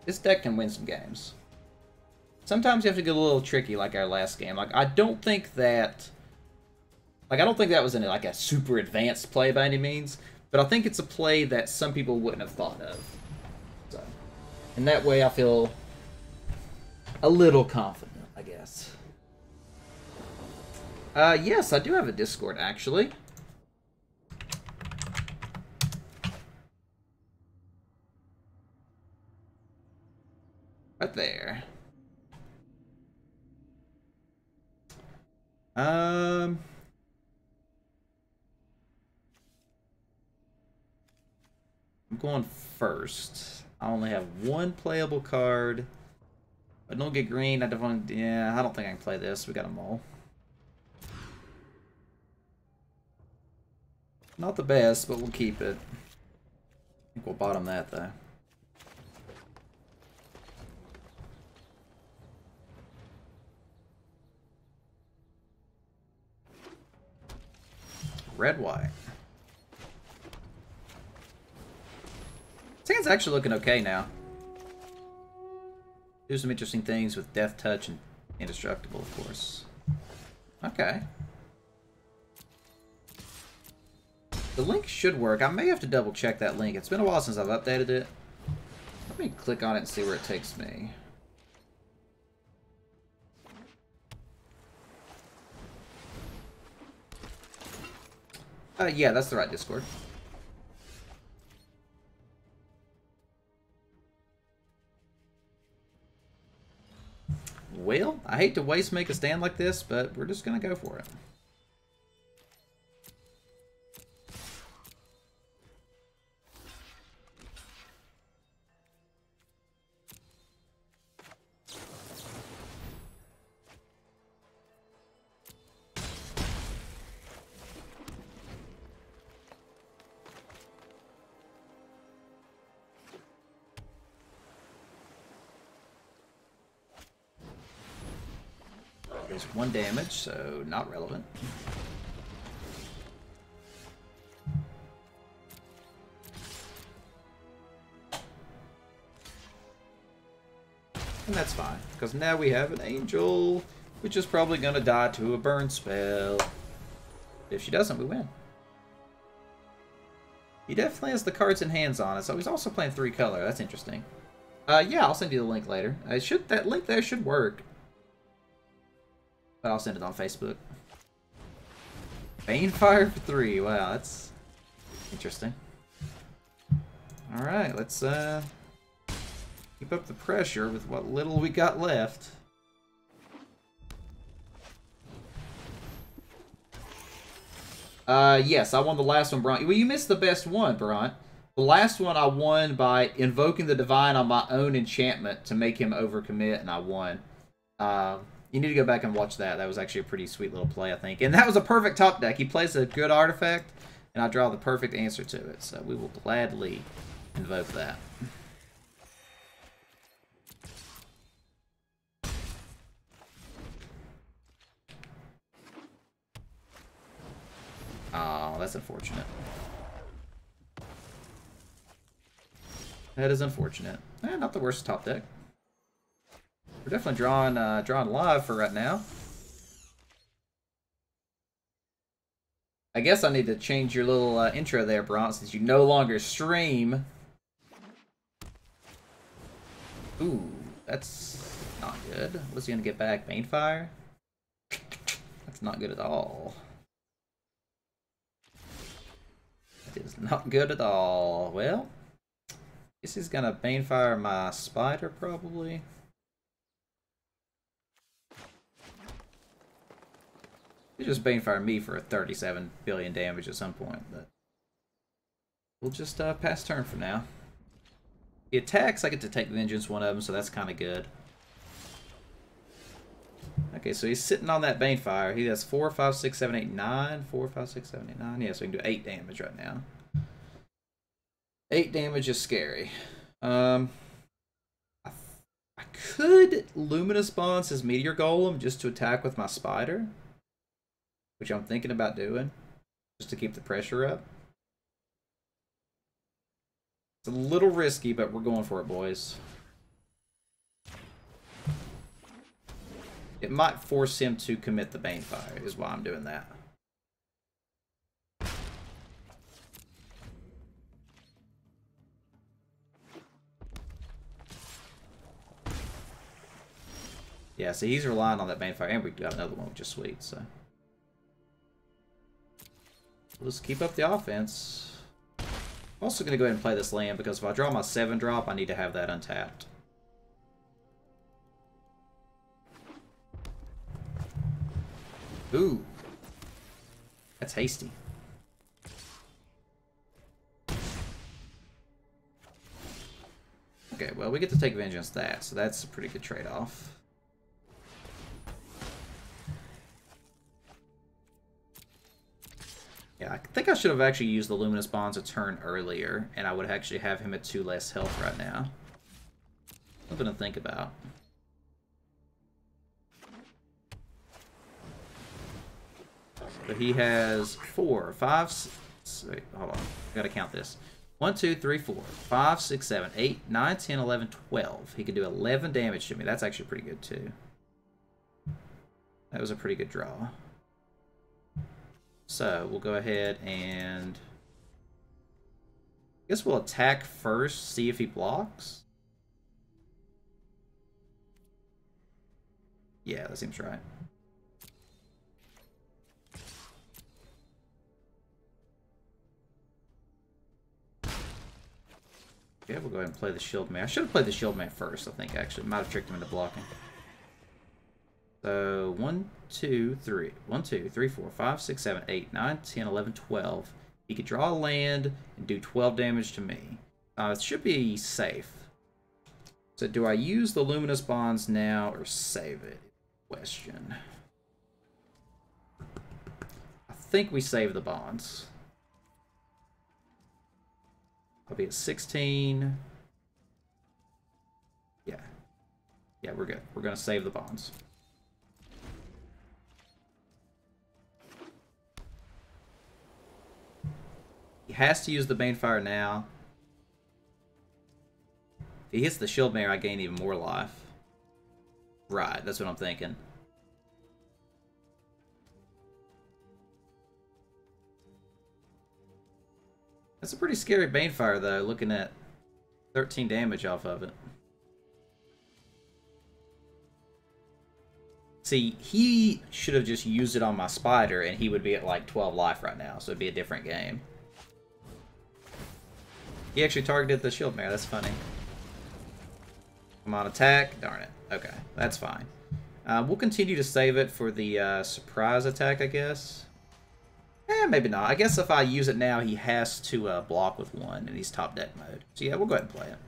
this deck can win some games. Sometimes you have to get a little tricky, like our last game. Like, I don't think that... Like, I don't think that was like a super advanced play by any means, but I think it's a play that some people wouldn't have thought of. So, in that way, I feel a little confident, I guess. Yes, I do have a Discord, actually. Right there. I'm going first. I only have 1 playable card. If I don't get green, I don't want to... Yeah, I don't think I can play this. We got a mole. Not the best, but we'll keep it. I think we'll bottom that, though. Red-white. This hand's actually looking okay now. Do some interesting things with Death Touch and Indestructible, of course. Okay. The link should work. I may have to double check that link. It's been a while since I've updated it. Let me click on it and see where it takes me. Yeah, that's the right Discord. Well, I hate to make a stand like this, but we're just gonna go for it. There's 1 damage, so not relevant. And that's fine, because now we have an angel, which is probably going to die to a burn spell. If she doesn't, we win. He definitely has the cards and hands on it, so he's also playing 3 color. That's interesting. Yeah, I'll send you the link later. That link there should work. But I'll send it on Facebook. Banefire for 3. Wow, that's interesting. Alright, let's keep up the pressure with what little we got left. Yes, I won the last one, Bront. Well, you missed the best one, Bront. The last one I won by invoking the Divine on my own enchantment to make him overcommit, and I won. You need to go back and watch that. That was actually a pretty sweet little play, I think. And that was a perfect top deck. He plays a good artifact, and I draw the perfect answer to it. So we will gladly invoke that. Oh, that's unfortunate. That is unfortunate. Not the worst top deck. We're definitely drawing live for right now. I guess I need to change your little intro there, Bront, since you no longer stream. Ooh, that's not good. What's he gonna get back? Banefire? That's not good at all. That is not good at all. Well, I guess he's gonna Banefire my spider, probably. He just Banefire me for a 37 billion damage at some point, but we'll just pass turn for now. He attacks, I get to take Vengeance one of them, so that's kind of good. Okay, so he's sitting on that Banefire. He has 4, 5, 6, 7, 8, 9. 4, 5, 6, 7, 8, 9. Yeah, so we can do 8 damage right now. 8 damage is scary. I could Luminous Bonds his Meteor Golem just to attack with my Spider, which I'm thinking about doing, just to keep the pressure up. It's a little risky, but we're going for it, boys. It might force him to commit the Banefire, is why I'm doing that. Yeah, so he's relying on that Banefire, and we got another one, which is sweet, so. We'll just keep up the offense. I'm also going to go ahead and play this land, because if I draw my 7-drop, I need to have that untapped. Ooh. That's hasty. Okay, well, we get to take Vengeance that, so that's a pretty good trade-off. Yeah, I think I should have actually used the Luminous Bonds a turn earlier, and I would actually have him at 2 less health right now. Something to think about. But he has 4, 5, 6, wait, hold on. I gotta count this. 1, 2, 3, 4, 5, 6, 7, 8, 9, 10, 11, 12. He could do 11 damage to me. That's actually pretty good, too. That was a pretty good draw. So, we'll go ahead and I guess we'll attack first, see if he blocks. Yeah, that seems right. Okay, we'll go ahead and play the Shield Man. I should have played the Shield Man first, I think, actually. Might have tricked him into blocking. So, 1, 2, 3. 1, 2, 3, 4, 5, 6, 7, 8, 9, 10, 11, 12. He could draw a land and do 12 damage to me. It should be safe. So, do I use the Luminous Bonds now or save it? Question. I think we save the bonds. I'll be at 16. Yeah. Yeah, we're good. We're going to save the bonds. He has to use the Banefire now. If he hits the Shield Mayor, I gain even more life. Right, that's what I'm thinking. That's a pretty scary Banefire, though, looking at 13 damage off of it. See, he should have just used it on my Spider, and he would be at like 12 life right now, so it'd be a different game. He actually targeted the Shield Mayor, that's funny. Come on, attack. Darn it. Okay, that's fine. We'll continue to save it for the surprise attack, I guess. Maybe not. I guess if I use it now, he has to block with one, and he's top deck mode. So yeah, we'll go ahead and play it.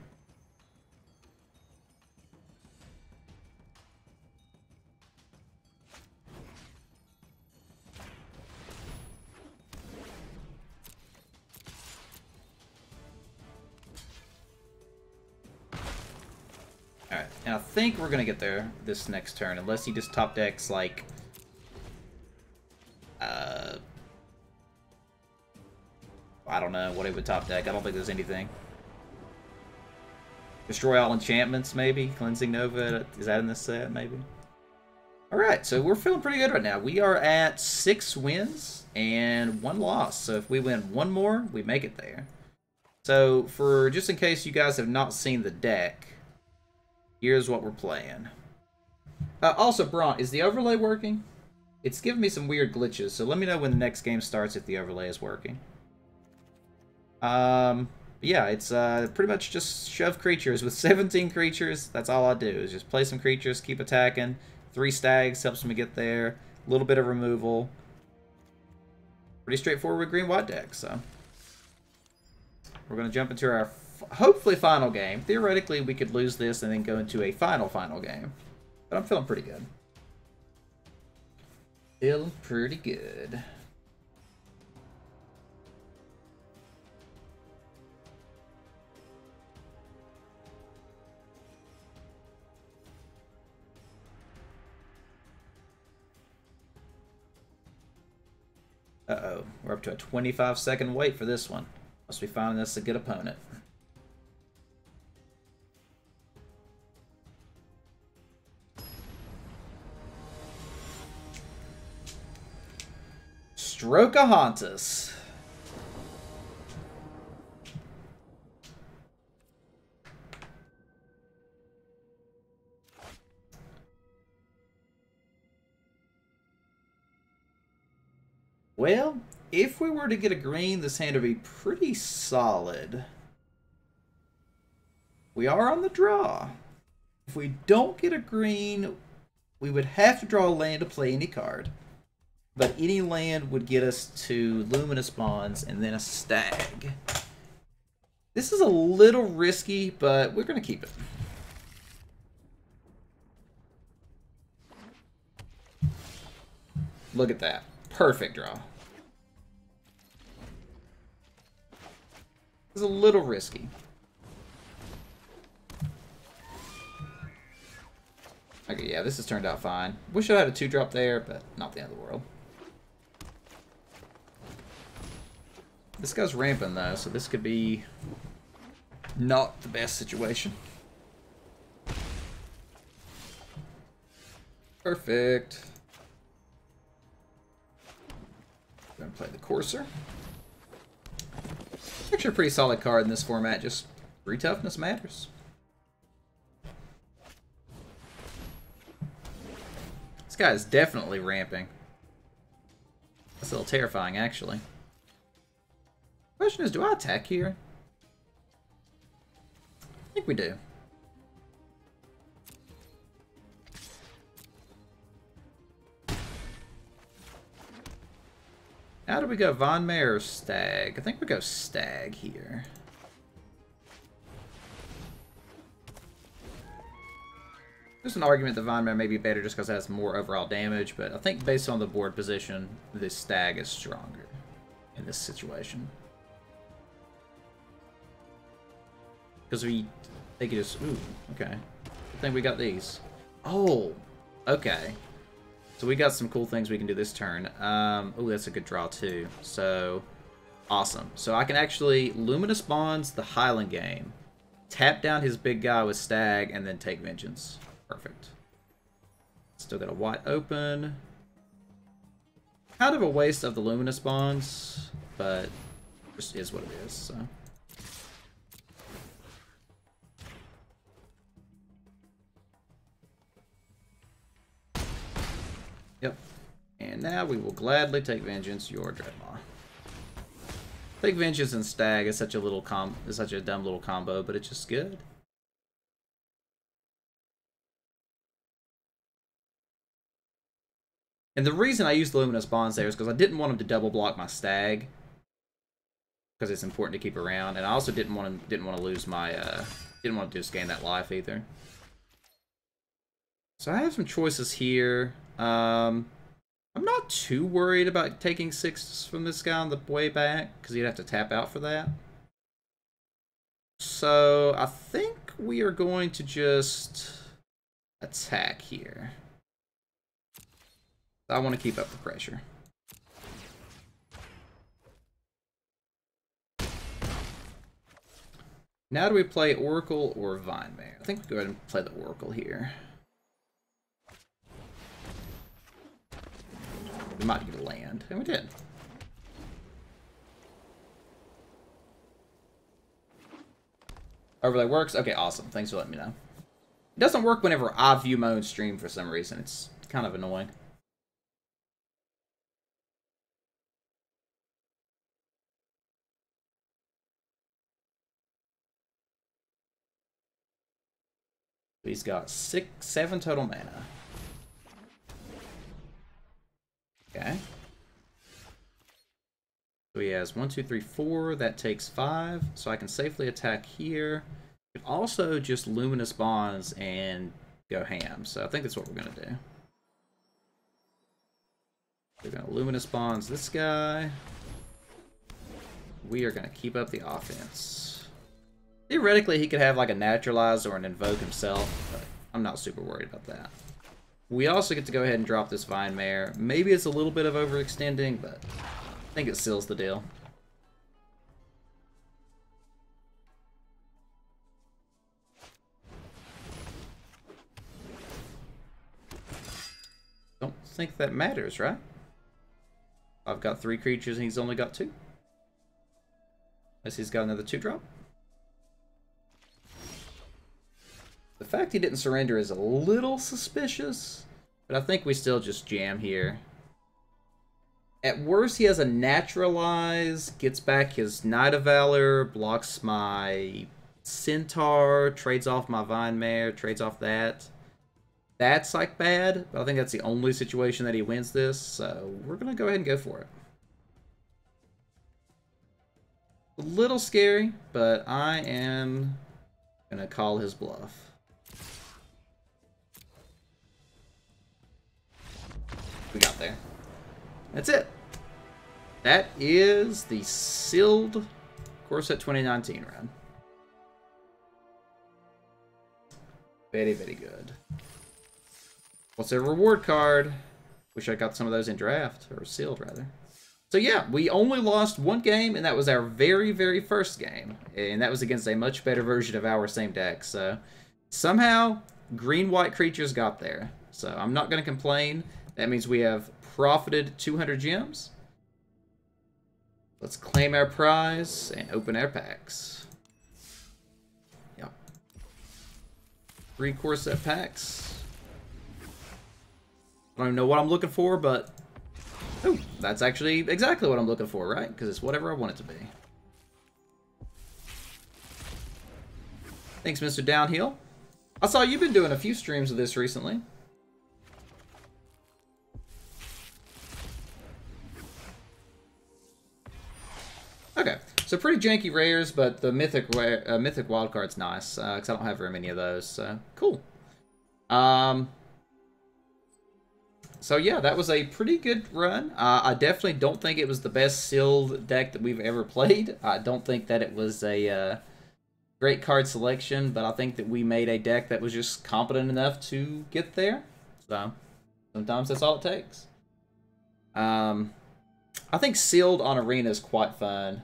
Alright, and I think we're going to get there this next turn, unless he just top decks, like, I don't know what he would top deck. I don't think there's anything. Destroy all enchantments, maybe? Cleansing Nova, is that in this set, maybe? Alright, so we're feeling pretty good right now. We are at 6 wins and 1 loss. So if we win 1 more, we make it there. So, for just in case you guys have not seen the deck, here's what we're playing. Also, Braun, is the overlay working? It's giving me some weird glitches, so let me know when the next game starts if the overlay is working. Yeah, it's pretty much just shove creatures. With 17 creatures, that's all I do, is just play some creatures, keep attacking. 3 stags helps me get there. A little bit of removal. Pretty straightforward green-white deck, so. We're going to jump into our hopefully final game. Theoretically, we could lose this and then go into a final game. But I'm feeling pretty good. Feeling pretty good. Uh-oh. We're up to a 25-second wait for this one. Must be finding us a good opponent. Strokeahontas. Well, if we were to get a green, this hand would be pretty solid. We are on the draw. If we don't get a green, we would have to draw a land to play any card. But any land would get us to Luminous Bonds and then a stag. This is a little risky, but we're going to keep it. Look at that. Perfect draw. It's a little risky. Okay, yeah, this has turned out fine. Wish I had a 2-drop there, but not the end of the world. This guy's ramping, though, so this could be not the best situation. Perfect. Gonna play the Courser. Actually a pretty solid card in this format, just 3 toughness matters. This guy is definitely ramping. That's a little terrifying, actually. Question is, do I attack here? I think we do. How do we go? Von Mayer or Stag? I think we go Stag here. There's an argument that Von Mayer may be better just because it has more overall damage, but I think based on the board position, this Stag is stronger in this situation. Because they could just... Ooh, okay. I think we got these. Oh, okay. So we got some cool things we can do this turn. Oh, that's a good draw too. So Awesome. So I can actually Luminous Bonds the Highland game, tap down his big guy with Stag, and then take Vengeance. Perfect. Still got a white open. Kind of a waste of the Luminous Bonds, but just is what it is, so. Yep. And now we will gladly take Vengeance, your Dreadmaw. Take Vengeance and Stag is such a dumb little combo, but it's just good. And the reason I used the Luminous Bonds there is because I didn't want him to double block my Stag, because it's important to keep around, and I also didn't want to lose my didn't want to just gain that life either. So I have some choices here. I'm not too worried about taking 6 from this guy on the way back, because you'd have to tap out for that. So I think we are going to just attack here. I want to keep up the pressure. Now do we play Oracle or Vinemare? I think we go ahead and play the Oracle here. We might get a land, and we did. Overlay works? Okay, awesome. Thanks for letting me know. It doesn't work whenever I view my own stream for some reason. It's kind of annoying. He's got 7 total mana. Okay. So he has 1, 2, 3, 4. That takes 5. So I can safely attack here. But also just Luminous Bonds and go ham. So I think that's what we're going to do. We're going to Luminous Bonds this guy. We are going to keep up the offense. Theoretically, he could have like a Naturalize or an Invoke himself, but I'm not super worried about that. We also get to go ahead and drop this Vinemare. Maybe it's a little bit of overextending, but I think it seals the deal. Don't think that matters, right? I've got 3 creatures and he's only got 2. Unless he's got another 2-drop. The fact he didn't surrender is a little suspicious, but I think we still just jam here. At worst, he has a Naturalize, gets back his Knight of Valor, blocks my Centaur, trades off my Vinemare, trades off that. That's like bad, but I think that's the only situation that he wins this, so we're going to go ahead and go for it. A little scary, but I am going to call his bluff. We got there. That's it. That is the sealed Core Set 2019 run. Very, very good. What's a reward card? Wish I got some of those in draft, or sealed rather. So yeah, we only lost 1 game, and that was our very, very first game. And that was against a much better version of our same deck. So somehow, green-white creatures got there. So I'm not going to complain. That means we have profited 200 gems. Let's claim our prize and open our packs. Yep. 3 core set packs. I don't even know what I'm looking for, but... Oh, that's actually exactly what I'm looking for, right? Because it's whatever I want it to be. Thanks, Mr. Downhill. I saw you've been doing a few streams of this recently. Okay, so pretty janky rares, but the mythic wildcard's nice, because I don't have very many of those, so cool. So yeah, that was a pretty good run. I definitely don't think it was the best sealed deck that we've ever played. I don't think that it was a great card selection, but I think that we made a deck that was just competent enough to get there. So sometimes that's all it takes. I I think sealed on arena is quite fun,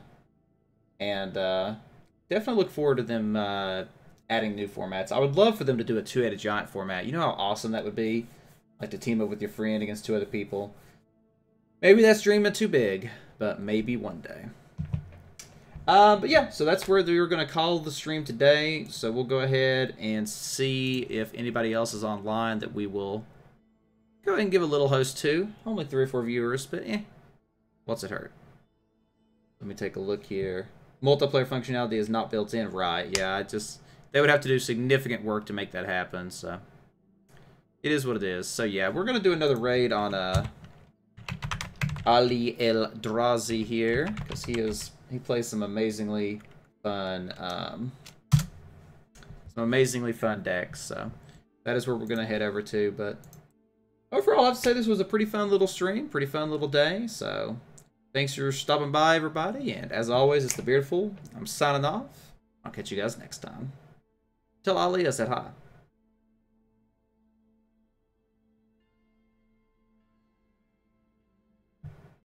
and definitely look forward to them adding new formats. I would love for them to do a two-headed giant format. You know how awesome that would be, like to team up with your friend against 2 other people. Maybe that's dreaming too big, but maybe one day. But yeah, so that's where we're going to call the stream today. So we'll go ahead and see if anybody else is online that we will go ahead and give a little host to. Only 3 or 4 viewers, but what's it hurt? Let me take a look here. Multiplayer functionality is not built in. Right, yeah, they would have to do significant work to make that happen, so it is what it is. So yeah, we're going to do another raid on Ali Eldrazi here, because he plays some amazingly fun decks. So that is where we're gonna head over to. But overall, I have to say this was a pretty fun little stream, pretty fun little day. So thanks for stopping by, everybody. And as always, it's the Bearded Fool. I'm signing off. I'll catch you guys next time. Tell Ali I said hi.